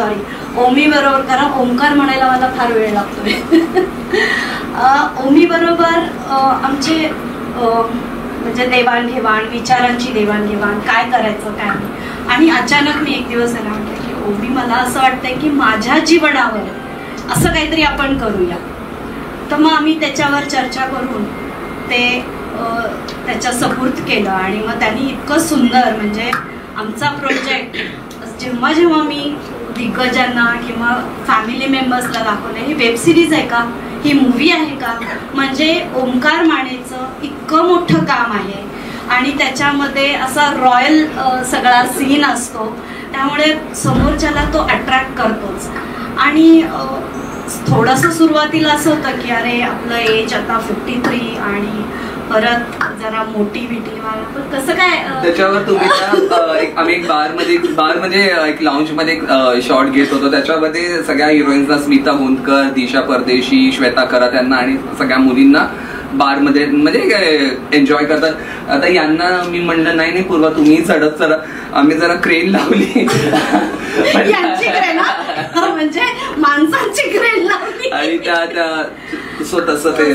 ओमी बरोबर, कारण ओमकार म्हणायला मला फार वेळ लागतोय. ओमी बरोबर आमचे म्हणजे देवाणघेवाण, विचारांची देवाणघेवाण, काय करायचं काय नाही. आणि अचानक मी एक दिवस त्याला म्हटलं की ओमी मला असं वाटतंय की माझ्या जीवनावर असं काहीतरी आपण करूया. तर मग आम्ही त्याच्यावर चर्चा करून ते त्याच्या सपूर्द केलं. आणि मग त्यांनी इतकं सुंदर म्हणजे आमचा प्रोजेक्ट जेव्हा जेव्हा मी दिग्गजांना किंवा फॅमिली मेंबर्सला दाखवलं ही वेब सिरीज आहे का, ही मूवी आहे का, म्हणजे ओमकार मानेचं इतकं मोठं काम आहे आणि त्याच्यामध्ये असा रॉयल सगळा सीन असतो, त्यामुळे समोरच्याला तो अट्रॅक्ट करतोच. आणि थोडंसं सुरुवातीला असं होतं की अरे आपलं एज आता 53 आणि परत जरा मोटिव्हिटी, पण कसं काय त्याच्यावर तुम्ही आम्ही एक बार म्हणजे एक लाऊंज मध्ये एक शॉट घेत होतो, त्याच्यामध्ये सगळ्या हिरोईन्सना स्मिता गोंदकर, दिशा परदेशी, श्वेता खरा त्यांना आणि सगळ्या मुलींना बारमध्ये म्हणजे एन्जॉय करतात. आता यांना मी म्हणलं नाही पूर्वा तुम्ही चढत चढ, आम्ही जरा क्रेन लावली म्हणजे माणसांची क्रेन लावली आणि तसं ते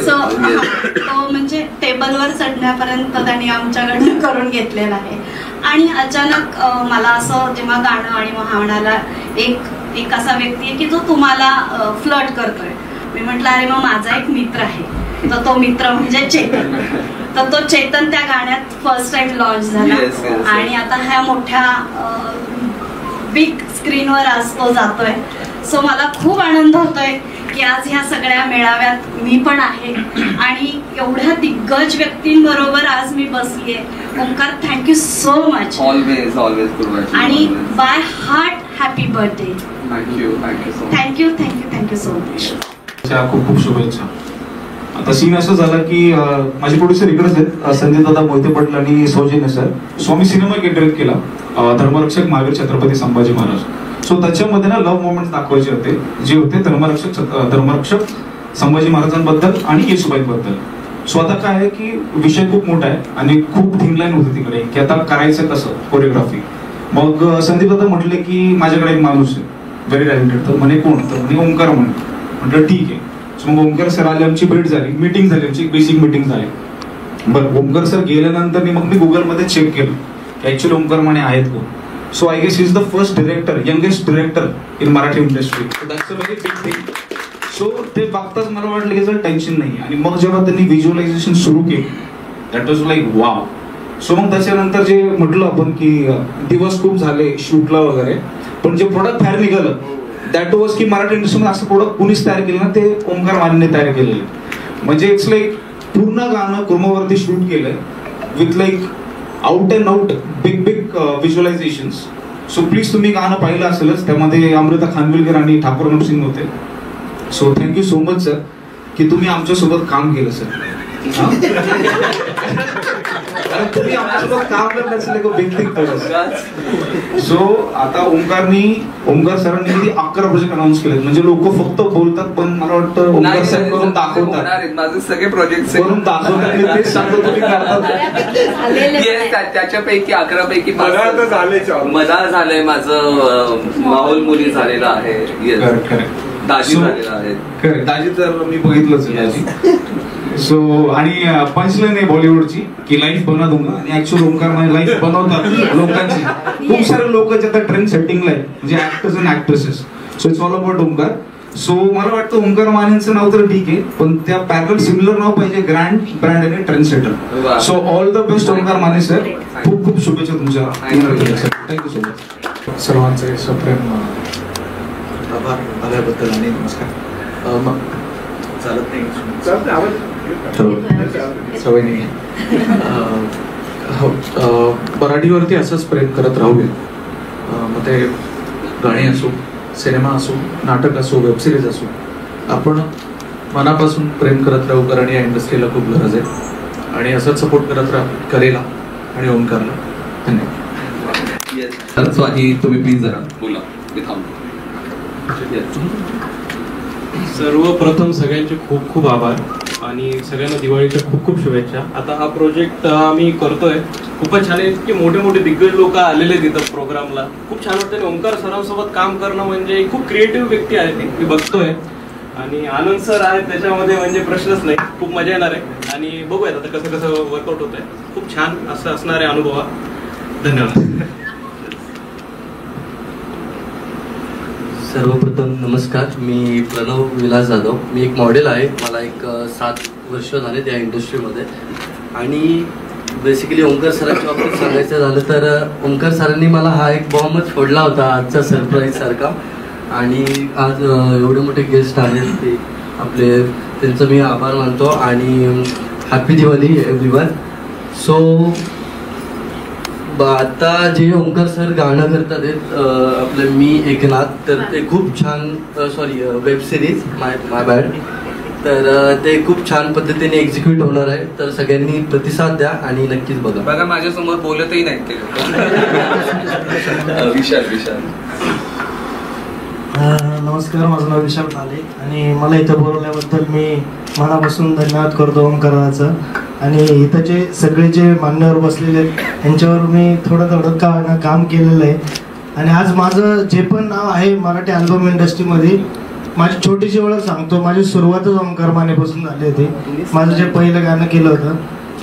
म्हणजे टेबलवर चढण्यापर्यंत त्यांनी आमच्याकडून करून घेतलेलं आहे. आणि अचानक मला असं जेव्हा गाणं आणि मग हा म्हणाला एक असा व्यक्ती आहे की जो तुम्हाला फ्लर्ट करतोय. मी म्हटलं अरे मग माझा एक मित्र आहे, तर तो मित्र म्हणजे चेतन. तर तो चेतन त्या गाण्यात फर्स्ट टाइम लॉन्च झाला. आणि आता ह्या मोठ्या बिग स्क्रीनवर आज तो जातोय. सो मला खूप आनंद होतोय की आज ह्या सगळ्या मेळाव्यात मी पण आहे आणि एवढ्या दिग्गज व्यक्तींबरोबर आज मी बसलीये. Omkar, thank you so much. Always always. आणि by heart happy birthday. Thank you so much. खूप खूप शुभेच्छा. आता सीन असं झाला की माझे प्रोड्युसर इकडेच आहेत, संदीप दादा मोहिते पाटील आणि सौजन्य सर. सो आम्ही सिनेमा केंद्रित केला धर्मरक्षक महावीर छत्रपती संभाजी महाराज. सो त्याच्यामध्ये ना लव्ह मोमेंट्स दाखवायचे होते, जे होते धर्मरक्षक संभाजी महाराजांबद्दल आणि येशूबाईंबद्दल. सो आता काय आहे की विषय खूप मोठा आहे आणि खूप थिंगलाईन होती तिकडे की आता करायचं कसं कोरिओग्राफी. मग संदीप दादा म्हटले की माझ्याकडे एक माणूस आहे व्हेरी टॅलेंटेड. तर म्हणे कोण, तर म्हणे ओमकार म्हटलं ठीक आहे. सो मग ओमकार सर आले, आमची भेट झाली, मीटिंग झाली, आमची बेसिक मीटिंग झाली. बरं, ओमकार सर गेल्यानंतर मग मी गुगलमध्ये चेक केलं की ऍक्च्युअली ओमकार म्हणे आहेत कोण. So I guess is the first director, youngest director in Marathi industry. That's a very big thing. So ते बघताच मला वाटलं की जर टेन्शन नाही. आणि मग जेव्हा त्यांनी व्हिज्युअलायझेशन सुरू केलं that was like wow. So मग त्याच्यानंतर जे म्हटलं आपण की दिवस खूप झाले शूटला वगैरे, पण जे प्रोडक्ट बाहेर निघालं दॅट वॉज की मराठी इंडस्ट्रीमध्ये असं प्रोडक्ट कुणीच तयार केलं ना, ते ओमकार मानेने तयार केलेलं. म्हणजे इट्स लाईक पूर्ण गाणं कुर्मावरती शूट केलंय with like out and out big visualisations. So please तुम्ही गाणं पाहिलं असेलच, त्यामध्ये अमृता खानविलकर आणि ठाकूर अनुप होते. So thank you so much sir की तुम्ही आमच्यासोबत काम केलं सर. तुम्ही आमच्यासोबत काम करण्याचं एक बिग थिंग. सो आता ओंकार सरांनी किती 11 प्रोजेक्ट अनाऊन्स केलेत. म्हणजे लोक फक्त बोलतात पण मला वाटतं ओंकार सर करून दाखवतात. माझे सगळे प्रोजेक्ट करून दाखवतात. मी तेच सांगतो तुम्ही करतात. त्याच्यापैकी 11 पैकी मला झालंय माझं माहोल मुली झालेला आहे. दाजी झालेला आहे. दाजी तर मी बघितलंच दाजी. सो आणि पंचलाईन आहे बॉलिवूडची की लाईफ बनवा दूंगा आणि ऍक्च्युअल ओंकार लाईफ बनवतात लोकांची. खूप सारे लोक जे आता ट्रेंड सेटिंगला आहे म्हणजे actors and actresses. So it's all about Omkar. सो मला वाटतं ओंकार मानेंचं नाव तर ठीक आहे पण त्या पॅरल सिमिलर नाव पाहिजे ग्रँड ब्रँड आणि trend setter. So all the best Omkar Mane sir. खूप खूप शुभेच्छा तुमच्या. Thank you so much. सर्वांचे सप्रेम आभार आल्याबद्दल आणि नमस्कार. मग चालत नाही सवय नाही आहे. मराठीवरती असंच प्रेम करत राहूया. मग ते गाणी असो, सिनेमा असो, नाटक असो, वेबसिरीज असो, आपण मनापासून प्रेम करत राहू. कारण या इंडस्ट्रीला खूप गरज आहे आणि असंच सपोर्ट करत राहा कलेला आणि ओंकारला. धन्यवाद. स्वाती तुम्ही प्लीज जरा बोला. मी थांबतो. सर्वप्रथम सगळ्यांचे खूप खूप आभार आणि सगळ्यांना दिवाळीच्या खूप खूप शुभेच्छा. आता हा प्रोजेक्ट आम्ही करतोय खूपच छान आहे. इतके मोठे मोठे दिग्गज लोक आलेले तिथं प्रोग्रामला. खूप छान वाटतं. ओंकार सरांसोबत काम करणं म्हणजे खूप क्रिएटिव्ह व्यक्ती आहे ती, मी बघतोय. आणि आनंद सर आहेत त्याच्यामध्ये म्हणजे प्रश्नच नाही. खूप मजा येणार आहे आणि बघूयात आता कसं कसं वर्कआउट होत आहे. खूप छान असं असणार आहे अनुभव. धन्यवाद. सर्वप्रथम नमस्कार. मी प्रणव विलास जाधव. मी एक मॉडेल आहे. मला एक 7 वर्ष झाले त्या इंडस्ट्रीमध्ये. आणि बेसिकली ओंकार सरांच्या बाबतीत सांगायचं झालं तर ओंकार सरांनी मला हा एक बॉम्बच फोडला होता आजचा सरप्राईज सारखा. आणि आज एवढे मोठे गेस्ट आहेत ते आपले, त्यांचं मी आभार मानतो. आणि हॅपी दिवाळी एव्हरीवन. सो आता जे ओंकार सर गाणं करतात आपलं मी एकनाथ, तर ते खूप छान सॉरी वेब सिरीज माय बॅड, तर ते खूप छान पद्धतीने एक्झिक्यूट होणार आहे. तर सगळ्यांनी प्रतिसाद द्या आणि नक्कीच बघा. बघा माझ्यासमोर बोलतही नाहीत ते. विशाल नमस्कार. माझं नाव विशाल ठाले आणि मला इथं बोलवल्याबद्दल मी मनापासून धन्यवाद करतो ओंकाराचं. आणि इथं जे सगळे जे मान्यवर बसलेले आहेत यांच्यावर मी थोडं काम केलेलं आहे. आणि आज माझं जे पण नाव आहे मराठी अल्बम इंडस्ट्रीमध्ये, माझी छोटीशी ओळख सांगतो. माझी सुरुवातच ओंकार मानेपासून झाली होती. माझं जे पहिलं गाणं केलं होतं.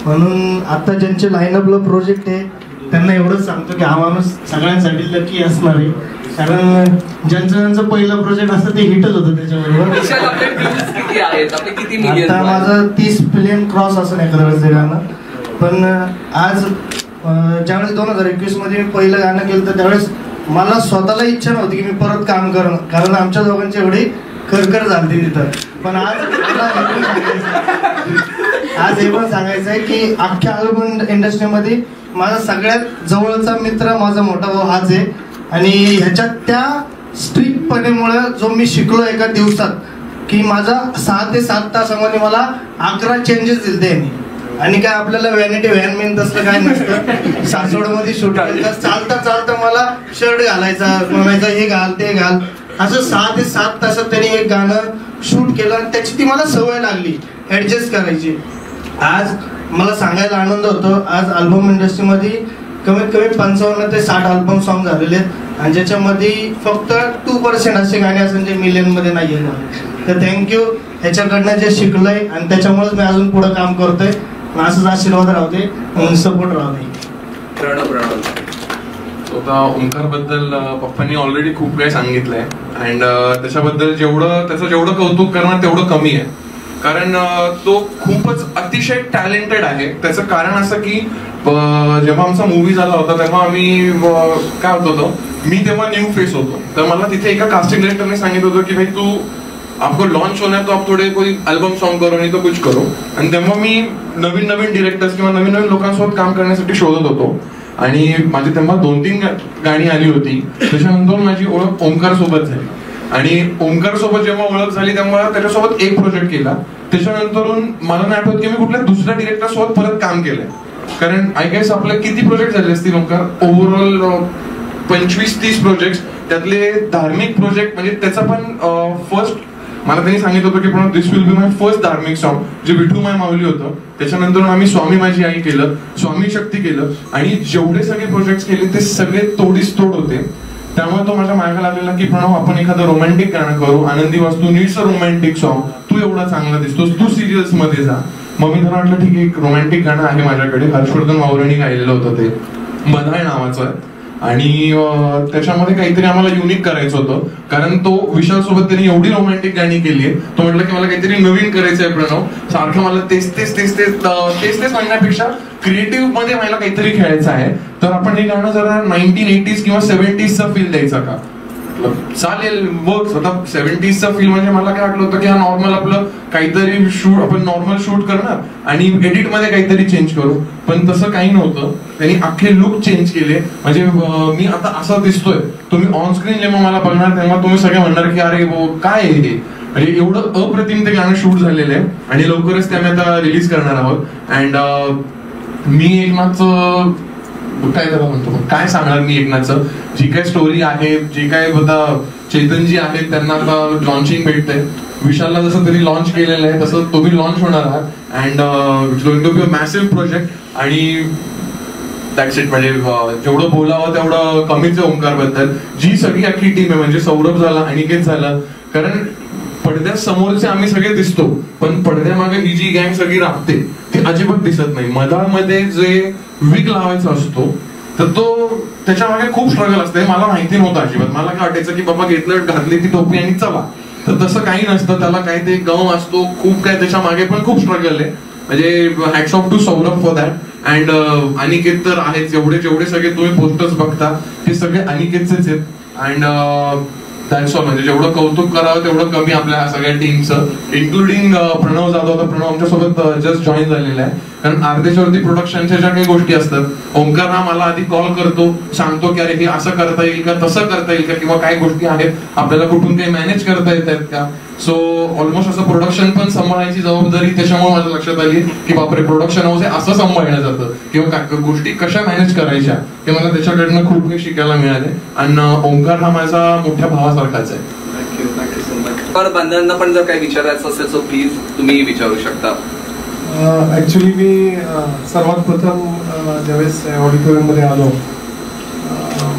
म्हणून आता ज्यांचे लाईनअपला प्रोजेक्ट आहे त्यांना एवढंच सांगतो की हा माणूस सगळ्यांसाठी लकी असणार आहे. कारण ज्यांचं पहिलं प्रोजेक्ट असतं ते हिटच होतं त्याच्याबरोबर. आता माझं 30 मिलियन क्रॉस असं एखाद्या वेळेस गाणं. पण आज ज्यावेळेस 2021 मध्ये मी पहिलं गाणं केलं तर त्यावेळेस मला स्वतःला इच्छा नव्हती की मी परत काम करणं, कारण आमच्या दोघांची एवढी खरखर झाली तिथं. पण आज हे पण सांगायचं आहे की अख्ख्या अल्बम इंडस्ट्रीमध्ये माझा सगळ्यात जवळचा मित्र माझा मोठा भाऊ हाच आहे. आणि ह्याच्यात त्या स्ट्रिक्टपणेमुळे जो मी शिकलो एका दिवसात की माझा 6 ते 7 तासामध्ये मला 11 चेंजेस दिले त्यांनी. आणि काय आपल्याला व्हॅनिटी व्हॅन मेन तसलं काय नसतं. सासवडमध्ये शूट चालता चालता मला शर्ट घालायचा, म्हणायचा हे घाल ते घाल, असं 6 ते 7 तासात त्यांनी एक गाणं शूट केलं आणि त्याची ती मला सवय लागली ऍडजस्ट करायची. आज मला सांगायला आनंद होतो, आज अल्बम इंडस्ट्रीमध्ये कमीत कमी 55 ते 60 अल्बम सॉन्ग झालेले आहेत आणि ज्याच्यामध्ये फक्त 2% असे गाणे असेल जे मिलियन मध्ये नाही आहेत. तर थँक्यू. ह्याच्याकडनं जे शिकलोय आणि त्याच्यामुळेच मी अजून पुढे काम करतोय. असंच आशीर्वाद राहते, सपोर्ट राहते. स्वतः ओंकार बद्दल पप्पांनी ऑलरेडी खूप काही सांगितलंय अँड त्याच्याबद्दल त्याचं जेवढं कौतुक करणार तेवढं कमी आहे. कारण तो खूपच अतिशय टॅलेंटेड आहे. त्याचं कारण असं की जेव्हा आमचा मूवी झाला होता तेव्हा आम्ही काय होतं, मी तेव्हा न्यू फेस होतो. तर मला तिथे एका कास्टिंग डायरेक्टरने सांगितलं होतं की भाई तू आपको लॉन्च होना है तो आप थोडे कोई अल्बम सॉन्ग करो नाही तो कुछ करो. आणि तेव्हा मी नवीन नवीन डिरेक्टर्स किंवा नवीन नवीन लोकांसोबत काम करण्यासाठी शोधत होतो. आणि माझी तेव्हा 2-3 गाणी आली होती. त्याच्यानंतर माझी ओळख ओंकार सोबत झाली आणि ओंकार सोबत जेव्हा ओळख झाली तेव्हा त्याच्यासोबत एक प्रोजेक्ट केला. त्याच्यानंतर मला नाही आठवत की मी कुठल्या दुसऱ्या डिरेक्टर सोबत परत काम केलंय. कारण आय गेस आपले किती प्रोजेक्ट झाले असतील ओंकार ओव्हरऑल 25-30 प्रोजेक्ट, त्यातले धार्मिक प्रोजेक्ट म्हणजे त्याचा पण फर्स्ट मला त्यांनी सांगितलं होतं की दिस विल बी माय फर्स्ट धार्मिक सॉन्ग जे विठू माय माऊली होतं. त्याच्यानंतर आम्ही स्वामी माझी आई केलं, स्वामी शक्ती केलं आणि जेवढे सगळे प्रोजेक्ट केले ते सगळे तोडीस तोड होते. त्यामुळे तो माझ्या मागे लागलेला की प्रणव आपण एखादं रोमॅन्टिक गाणं करू, आनंदी वास्तू नीड्स अ रोमॅन्टिक सॉन्ग, तू एवढा चांगला दिसतोस, तू सिरियल्स मध्ये जा. मग मी त्यांना वाटलं ठीक आहे एक रोमॅन्टिक गाणं आहे माझ्याकडे, हर्षवर्धन वावरणी गायलेलं होतं ते बधाय नावाचं आहे आणि त्याच्यामध्ये काहीतरी आम्हाला युनिक करायचं होतं कारण तो विशाल सोबत त्यांनी एवढी रोमॅन्टिक गाणी केली आहे. तो म्हटलं की मला काहीतरी नवीन करायचं आहे प्रणव, सारखं मला तेच म्हणण्यापेक्षा क्रिएटिव्ह मध्ये मला काहीतरी खेळायचं आहे, तर आपण हे गाणं जरा 1980s किंवा 70sचा फील द्यायचा का. चालेल वर्क. आता 70sचा फील म्हणजे मला काय वाटलं होतं की हा नॉर्मल आपलं काहीतरी शूट आपण नॉर्मल शूट करणार आणि एडिट मध्ये काहीतरी चेंज करू, पण तसं काही नव्हतं. त्यांनी अख्खे लुक चेंज केले. म्हणजे मी आता असा दिसतोय, तुम्ही ऑन स्क्रीन जेव्हा मला बघणार तेव्हा तुम्ही सगळे म्हणणार की अरे काय आहे हे, म्हणजे एवढं अप्रतिम ते गाणं शूट झालेलं आहे आणि लवकरच ते आम्ही आता रिलीज करणार आहोत. अँड मी एकनाथचं काय त्याला म्हणतो काय सांगणार मी एकनाथचं जी काय स्टोरी आहे, जे काय आता चेतनजी आहेत त्यांना आता लॉन्चिंग भेटतंय. विशालला जसं तरी लॉन्च केलेलं आहे तसं तुम्ही लॉन्च होणार आहात and it's going to be a massive project आणि दॅट्स इट. म्हणजे जेवढं बोलावं तेवढं कमीच आहे ओंकार बद्दल. जी सगळी अख्खी टीम आहे म्हणजे सौरभ झाला, अनिकेत झाला, कारण पडद्यासमोरचे आम्ही सगळे दिसतो पण पडद्यामागे ही जी गँग सगळी राबते ती अजिबात दिसत नाही. मधामध्ये जे विग लावायचा असतो तर तो त्याच्या मागे खूप स्ट्रगल असते. मला माहिती नव्हतं अजिबात. मला काय वाटायचं की बाबा घेतलं घातली ती टोपी आणि चला, तर तसं काही नसतं. त्याला काही ते गम असतो, खूप काय त्याच्या मागे पण खूप स्ट्रगल आहे. म्हणजे hats off to Saurabh for that and Aniket तर आहेत. जेवढे सगळे तुम्ही पोस्टर्स बघता ते सगळे अनिकेतचेच आहेत अँड दॅट्स ऑल. म्हणजे जेवढं कौतुक करावं तेवढं कमी आपल्या ह्या सगळ्या टीमचं, इन्क्लुडिंग प्रणव जाधव. तर प्रणव आमच्यासोबत जस्ट जॉईन झालेला आहे कारण अर्ध्याच्यावरती प्रोडक्शनच्या ज्या काही गोष्टी असतात ओंकार हा मला आधी कॉल करतो, सांगतो की अरे हे असं करता येईल का, तसं करता येईल का, किंवा काय गोष्टी आहेत आपल्याला कुठून काही मॅनेज करता येत आहेत का. सो ऑलमोस्ट असं प्रोडक्शन पण सांभाळायची जबाबदारी त्याच्यामुळे माझ्या लक्षात आली की बापरे प्रोडक्शन हाऊस आहे असं सांभाळलं जातं किंवा गोष्टी कशा मॅनेज करायच्या ते मला त्याच्याकडनं खूप काही शिकायला मिळाले. आणि ओंकार हा माझा मोठ्या भावासारखाच आहे. Thank you so much. बांधवांना पण जर काही विचारायचं असेल सो प्लीज तुम्ही विचारू शकता. ऍक्च्युली मी सर्वात प्रथम ज्यावेळेस ऑडिटोरियम मध्ये आलो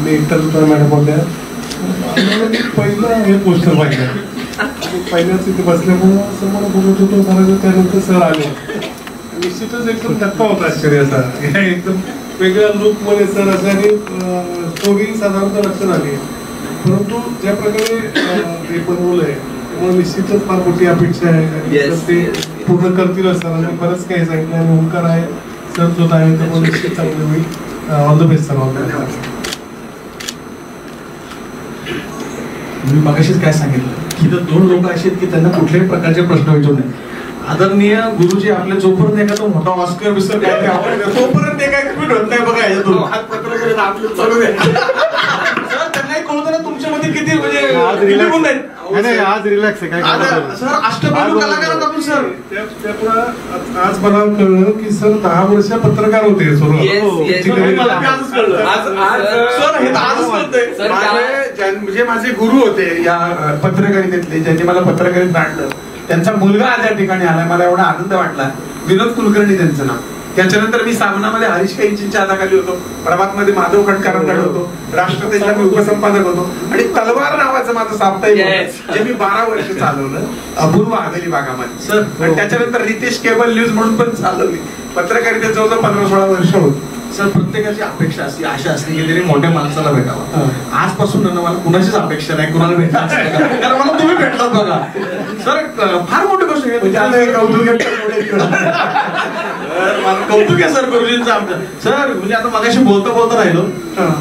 मी एकतर मॅडम होत्या, मी पहिलं हे पोस्टर पाहिलं. पहिल्याच इथे बसल्यामुळं समोर बोलत होतो मला, त्यानंतर सर आले. निश्चितच एकदम धक्का होता आश्चर्याचा. एकदम वेगळ्या लुक मध्ये सर असं आणि स्टोरी साधारणतः लक्षात आली. परंतु ज्या प्रकारे हे बनवलंय त्यामुळे निश्चितच फार मोठी अपेक्षा आहे ते पूर्ण करतीलच सर. आणि बरंच काही सांगितलं आणि ओंकार आहे सर सुद्धा आहे त्यामुळे निश्चित चांगलं होईल. ऑल द बेस्ट सर्वांना. मी मगाशीच काय सांगितलं की तर दोन लोक असे आहेत की त्यांना कुठल्याही प्रकारचे प्रश्न विचारू नये. आदरणीय गुरुजी आपल्या जोपर्यंत एखादा मोठा ऑस्कर बिस्कर काय ते आवडतं तोपर्यंत ते काय कमी होत नाही बघा. याच्यातून हात पत्र आपलं चालू द्या. त्यांनाही कळतं ना तुमच्यामध्ये किती म्हणजे आज रिलॅक्स आहे काय सर. अष्टपैलू कलाकार आपण सर. त्यामुळे आज मला कळलं की सर 10 वर्ष पत्रकार होते. म्हणजे माझे गुरु होते या पत्रकारितेतले ज्यांनी मला पत्रकारितेत आणलं त्यांचा मुलगा आज या ठिकाणी आलाय. मला एवढा आनंद वाटला. विनोद कुलकर्णी त्यांचं नाव. त्याच्यानंतर मी सामनामध्ये हरीश काहींच्या हाताखाली होतो, प्रभातमध्ये माधव खंडकरांकडे होतो, राष्ट्रतेजला मी उपसंपादक होतो आणि तलवार नावाचं माझं साप्ताहिक जे मी 12 वर्ष चालवलं अपूर्व आगली भागामध्ये सर. आणि त्याच्यानंतर रितेश केबल न्यूज म्हणून पण चालवली. पत्रकारितेत जवळ 15-16 वर्ष होत. सर प्रत्येकाची अपेक्षा असते आशा असते की तरी मोठ्या माणसाला भेटावं. आजपासून मला कुणाचीच अपेक्षा नाही कुणाला भेटायचं कारण मला तुम्ही भेटलात बघा सर. फार मोठी गोष्ट आहे. कौतुक आहे सर गुरुजींचं आमचं सर. म्हणजे आता मगाशी बोलता राहिलो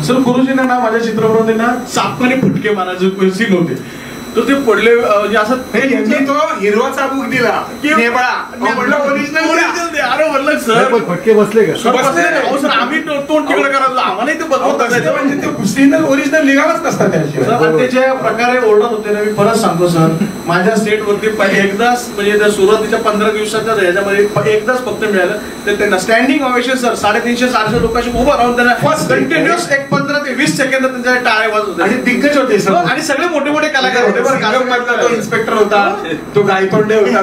सर. गुरुजींना ना माझ्या चित्रपटामध्ये ना चापकाने फटके मारायचे सीन होते. तर ते पडले म्हणजे असं यांनी तो हिरवा चाबूक दिला नेबळा म्हटलं ओरिजिनल द्या. अरे म्हणलं सर फटके बसले का? सर आम्ही तोंड तिकडे करायला आम्हालाही ते बदलत म्हणजे ते ओरिजिनल ओरिजिनल निघालच नसतात त्याशिवाय. ते ज्या प्रकारे ओरडत होते ना, मी परत सांगतो सर, माझ्या सेटवरती एकदाच म्हणजे त्या सुरुवातीच्या 15 दिवसाच्या ह्याच्यामध्ये एकदाच फक्त मिळालं तर त्यांना स्टँडिंग ओवेशन सर 350-400 लोकांशी उभं राहून त्यांना कंटिन्युअस एक 15 ते 20 सेकंद त्यांच्या टाळ्या वाजत होते आणि दिग्गज होते सर आणि सगळे मोठे मोठे कलाकार होते बरं. तो इन्स्पेक्टर होता, तो गायतोंडे होता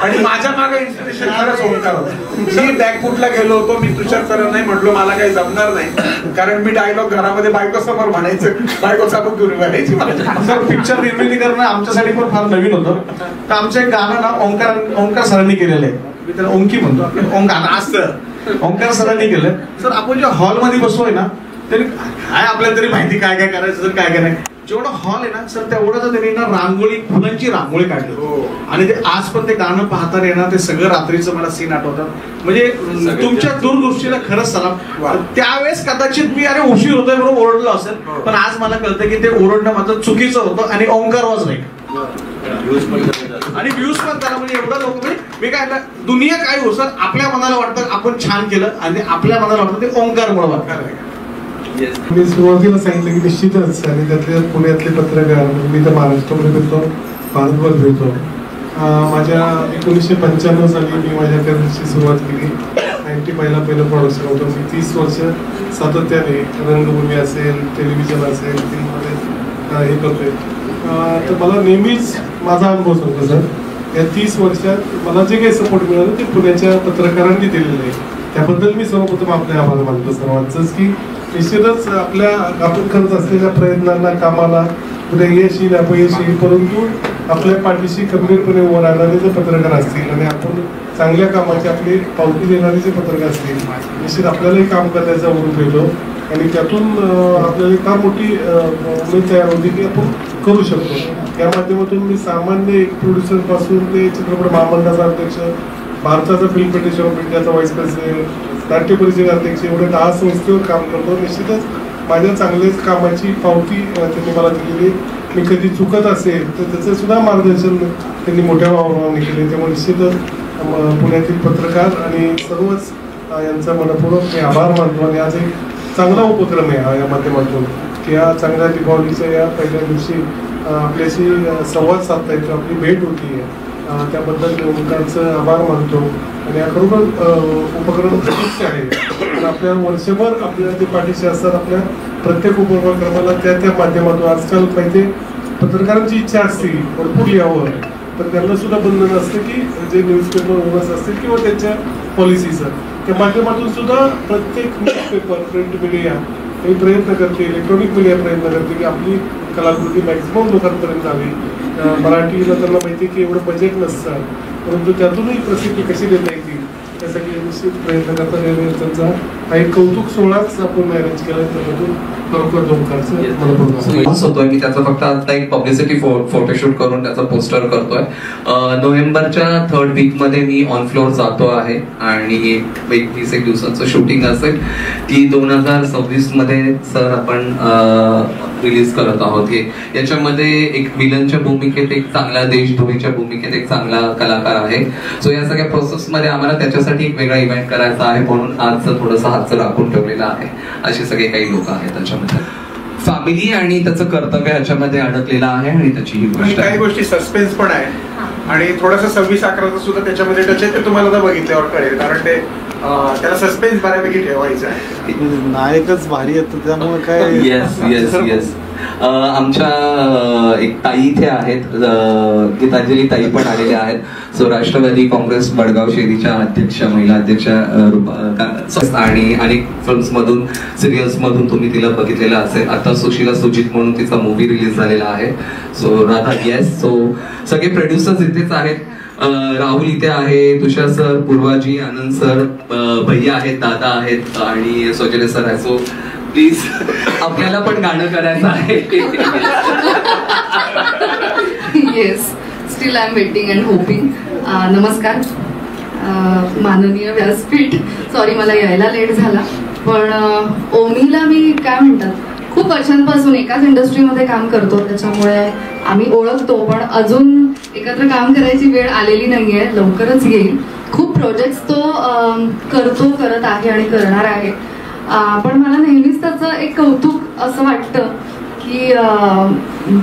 आणि माझ्या मागे इन्स्पिरेशन खरंच ओंकार होता. मी बॅकफुटला गेलो होतो, मी तुषार सर नाही म्हटलो मला काही जमणार नाही, कारण मी डायलॉग घरामध्ये बायको समोर म्हणायचं, बायको चाबूक घेऊन म्हणायची. सर पिक्चर निर्मिती करणं आमच्यासाठी पण फार नवीन होतं. तर आमचं एक गाणं ना ओंकार सरांनी केलेलं आहे, मी त्याला ओंकी म्हणतो, गाणं असतं ओंकार सरांनी केलं. सर आपण जे हॉलमध्ये बसलोय ना, तरी काय आपल्याला तरी माहिती काय काय करायचं तर काय काय नाही. जेवढा हॉल आहे ना सर तेवढं त्यांनी ना रांगोळी, फुलांची रांगोळी काढली आणि ते आज पण ते गाणं पाहता येणार, ते सगळं रात्रीचं मला सीन आठवतात. म्हणजे तुमच्या दूरदृष्टीला खरंच सलाम. त्यावेळेस कदाचित मी अरे उशीर होतोय म्हणून ओरडलो असेल, पण आज मला कळतं की ते ओरडणं माझं चुकीचं होतं आणि ओंकार वाज नाही आणि व्ह्यूज पण त्याला म्हणजे एवढं लोक म्हणजे मी काय दुनिया काय हो सर, आपल्या मनाला वाटतं आपण छान केलं आणि आपल्या मनाला वाटतं ते ओंकारमुळे वाटतं. मी सुरुवातीला सांगितलं की निश्चितच आणि त्यातले पुण्यातले पत्रकार, मी तर महाराष्ट्रामध्ये फिरतो, भारतभर फिरतो. माझ्या 1995 साली मी माझ्या करिअरची सुरुवात केली. 95ला पहिलं प्रोडक्शन होतं. मी 30 वर्ष सातत्याने रंगभूमी असेल, टेलिव्हिजन असेल, फिल्ममध्ये हे करतोय. तर मला नेहमीच माझा अनुभव सांगतो सर, या 30 वर्षात मला जे काही सपोर्ट मिळालं ते पुण्याच्या पत्रकारांनी दिलेलं आहे. त्याबद्दल मी सर्वप्रथम आपले आभार मानतो सर्वांचंच, की निश्चितच आपण करत असलेल्या प्रयत्नांना, कामाला उद्या यश येईल, अपयश येईल, परंतु आपल्या पाठीशी खंबीरपणे उभं राहणारे जे पत्रकार असतील आणि आपण चांगल्या कामाची आपली पावती देणारे जे पत्रकार असतील, निश्चित आपल्यालाही काम करण्याचा उरूप येतो आणि त्यातून आपल्याला फार मोठी उमेद तयार होती की आपण करू शकतो. या माध्यमातून मी सामान्य एक प्रोड्युसर पासून ते चित्रपट महामंडळाचा अध्यक्ष, भारताचा फिल्म फेडरेशन ऑफ इंडियाचा व्हाईस प्रेसिडेंट, नाट्य परिषद अध्यक्ष, एवढे 10 संस्थेवर काम करतो. निश्चितच माझ्या चांगल्याच कामाची पावती त्यांनी मला दिलेली. मी कधी चुकत असेल तर त्याचं सुद्धा मार्गदर्शन त्यांनी मोठ्या वावराने केले. त्यामुळे निश्चितच पुण्यातील पत्रकार आणि सर्वच यांचा मनपूर्वक मी आभार मानतो. आणि आज एक चांगला उपक्रम आहे या माध्यमातून की या चांगल्या दीपावलीच्या या पहिल्या दिवशी आपल्याशी संवाद साधता येतो, आपली भेट होती आहे, त्याबद्दल मी ओंकारचं आभार मानतो. आणि हा खरोखर उपक्रम प्रतीक्षा आहे, पण आपल्या वर्षभर आपल्याला ते पाठीशी असतात. आपल्या प्रत्येक उपक्रमाला त्या माध्यमातून आजकाल पाहिजे पत्रकारांची इच्छा असते भरपूर यावं, तर त्यांना सुद्धा बंधन असतं की जे न्यूजपेपर ओनर्स असतील किंवा त्यांच्या पॉलिसीचं त्या माध्यमातून सुद्धा प्रत्येक न्यूजपेपर, प्रिंट मीडिया हे प्रयत्न करते, इलेक्ट्रॉनिक मीडिया प्रयत्न करते की आपली कलाकृती मॅक्झिमम लोकांपर्यंत आली. मराठीला त्यांना माहिती की एवढं बजेट नसतं, परंतु त्यातूनही प्रसिद्धी कशी देता येतील त्यासाठी निश्चित प्रयत्न करतात. त्यांचा हा एक कौतुक सोहळाच आपण अरेंज केला, त्यामधून होतोय. मी त्याचा फक्त आता एक पब्लिसिटी फोटोशूट करून त्याचा पोस्टर करतोय. नोव्हेंबरच्या 3rd वीक मध्ये मी ऑन फ्लोअर जातो आहे आणि 20 दिवसांचं शूटिंग असेल. ती 2026 मध्ये सर आपण रिलीज करत आहोत. हे याच्यामध्ये एक विलनच्या भूमिकेत एक चांगला देशद्रोहीच्या भूमिकेत एक चांगला कलाकार आहे. सो या सगळ्या प्रोसेस मध्ये आम्हाला त्याच्यासाठी एक वेगळा इव्हेंट करायचा आहे, म्हणून आज थोडंसं हातचं राखून ठेवलेलं आहे. असे सगळे काही लोक आहेत त्याच्यामध्ये. फॅमिली आणि त्याचं कर्तव्य ह्याच्यामध्ये अडकलेलं आहे आणि त्याची ही गोष्ट काही गोष्टी सस्पेन्स पण आहे आणि थोडंसं 26-11 सुद्धा त्याच्यामध्ये टच आहे. ते तुम्हाला तर बघितल्यावर कळेल, कारण ते त्याला सस्पेन्स बऱ्यापैकी ठेवायचं आहे. नायकच भारी येतो त्यामुळे काय. Yes yes yes. आमच्या एक ताई इथे आहेत, गीतांजली ताई पण आलेल्या आहेत. सो राष्ट्रवादी काँग्रेस बडगाव शेरीच्या अध्यक्ष, महिला अध्यक्ष आणि अनेक फिल्म्स मधून, सिरियल्स मधून तुम्ही तिला बघितलेलं असेल. आता सुशीला सुजित म्हणून तिचा मूवी रिलीज झालेला आहे. So Radha yes. सो सगळे प्रोड्युसर्स इथेच आहेत. राहुल इथे आहे, तुषार सर, पूर्वाजी, आनंद सर, भैया आहेत, दादा आहेत आणि सोजले सर आहे. सो प्लीज आपल्याला पण गाणं करायचं आहे. Yes, still I am waiting and hopping. नमस्कार माननीय व्यासपीठ. सॉरी मला यायला लेट झाला, पण ओमीला मी काय म्हणतात खूप वर्षांपासून एकाच इंडस्ट्रीमध्ये काम करतो, त्याच्यामुळे आम्ही ओळखतो, पण अजून एकत्र काम करायची वेळ आलेली नाहीये, लवकरच येईल. खूप प्रोजेक्ट्स तो करत आहे आणि करणार आहे. पण मला नेहमीच त्याचं एक कौतुक असं वाटतं की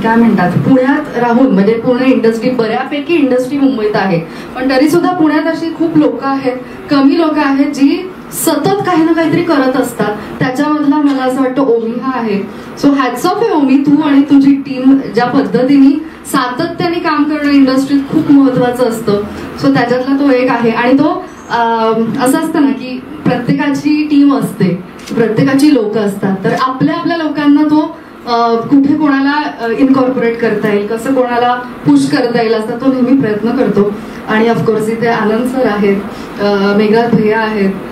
काय म्हणतात, पुण्यात राहून, म्हणजे पुणे इंडस्ट्री, बऱ्यापैकी इंडस्ट्री मुंबईत आहे, पण तरी सुद्धा पुण्यात अशी खूप लोक आहेत, कमी लोक आहेत जी सतत काही ना काहीतरी करत असतात. त्याच्यामधला मला असं वाटतं ओमी हा आहे. सो हॅट्स ऑफ आहे ओमी, तू आणि तुझी टीम ज्या पद्धतीने सातत्याने काम करणं इंडस्ट्रीत खूप महत्वाचं असतं. सो त्याच्यातला तो एक आहे. आणि तो असं असतं ना की प्रत्येकाची टीम असते, प्रत्येकाची लोक असतात, तर आपल्या आपल्या लोकांना तो कुठे कोणाला इनकॉर्पोरेट करता येईल, कसं कोणाला पुश करता येईल असा तो नेहमी प्रयत्न करतो. आणि ऑफकोर्स इथे आनंद सर आहेत, मेघनाथ भैया आहेत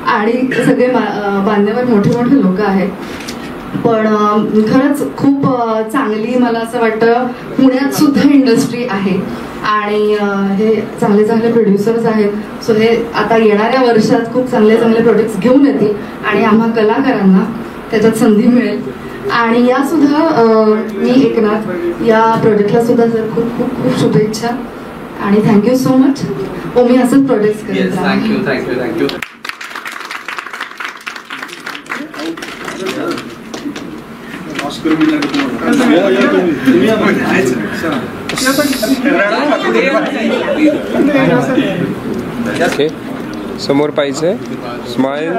आणि सगळे मान्यवर मोठे मोठे लोक आहेत. पण खरंच खूप चांगली, मला असं वाटतं पुण्यात सुद्धा इंडस्ट्री आहे आणि हे चांगले चांगले प्रोड्युसर्स आहेत. सो हे आता येणाऱ्या वर्षात खूप चांगले चांगले प्रोजेक्ट्स घेऊन येतील आणि आम्हा कलाकारांना त्याच्यात संधी मिळेल. आणि या सुद्धा मी एकनाथ या प्रोजेक्टला सुद्धा सर खूप खूप खूप शुभेच्छा आणि थँक्यू सो मच. ओमी असंच प्रोजेक्ट्स करत राहा. Thank you thank you thank you. ओके, समोर पाहिजे स्माइल.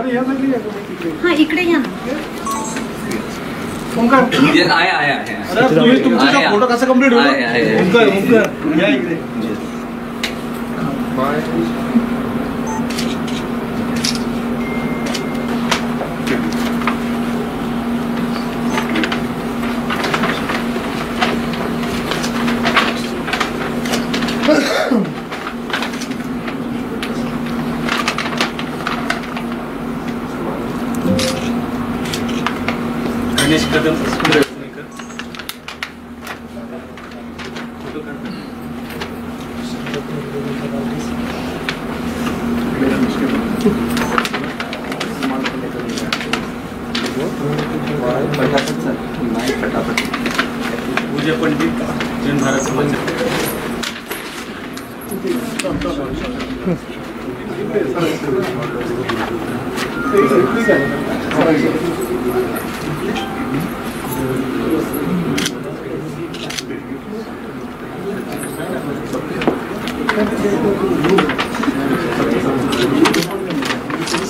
हा इकडे या ना. फोटो कसा कम्प्लीट होईल. या इकडे. गणेश कदम पूजा पंडित जैन भारत समाज.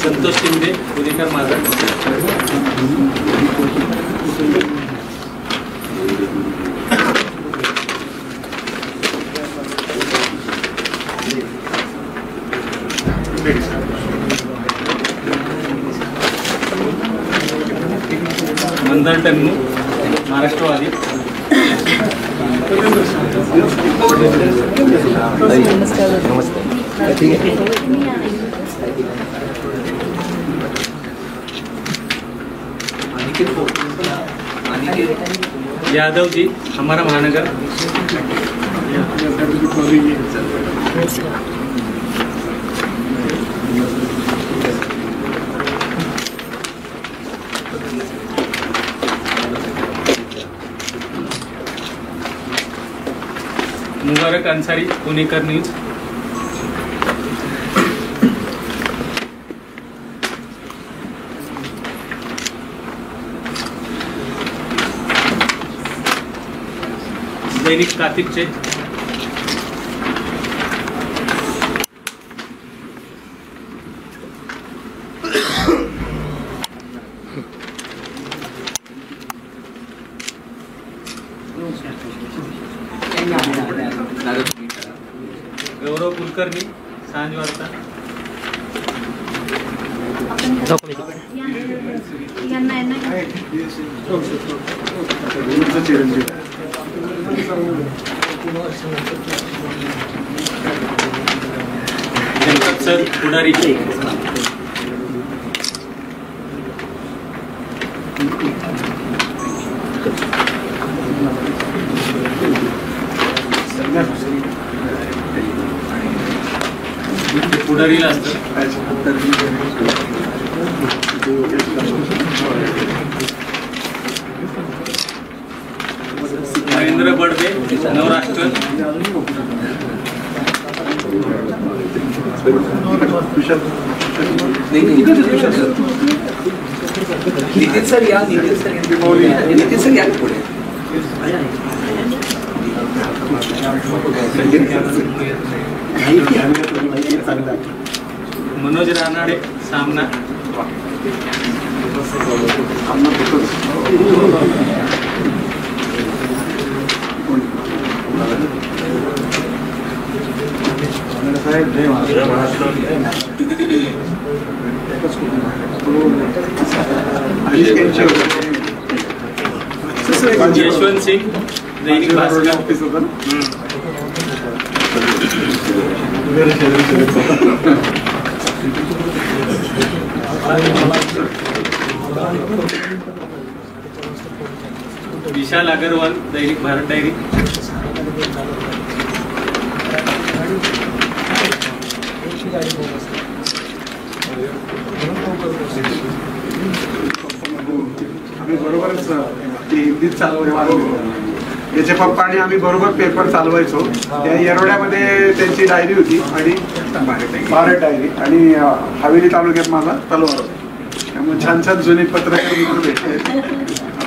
संतोष शिंदे पुणेकर माझा. मंदार टन्नू महाराष्ट्रवादी. यादव जी हमारा महानगर. मुबारक अंसारी पुणेकर न्यूज. दैनिक कार्तिकचे. गौरव कुलकर्णी सांज वार्ता. जनपद सर पुढारी. पुढारीला असतं. महेंद्र बडबे, नवराष्ट्र. नितीन सर या, नितीन सर या पुढे. मनोज रानाडे, सामना. यशवंत सिंग, दैनिक भास्कर. विशाल अग्रवाल, दैनिक भारत डायरी. आम्ही बरोबरच ती हिंदीत चालवायचो. याचे पप्पा आणि आम्ही बरोबर पेपर चालवायचो. त्या येरवड्यामध्ये त्यांची डायरी होती आणि भारत डायरी आणि हवेली तालुक्यात माझा तलवार. त्यामुळे छान छान जुने पत्रकार मित्र भेटले.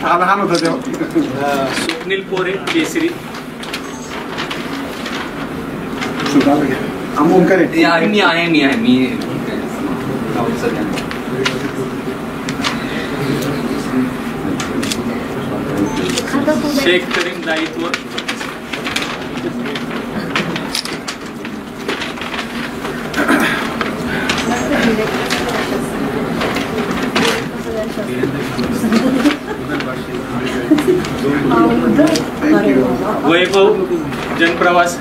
हा लहान होता तेव्हा. स्वप्नील पोरे, केसरी. ओंकार मी शेख करीम, दायित्व. वैभव, जनप्रवास.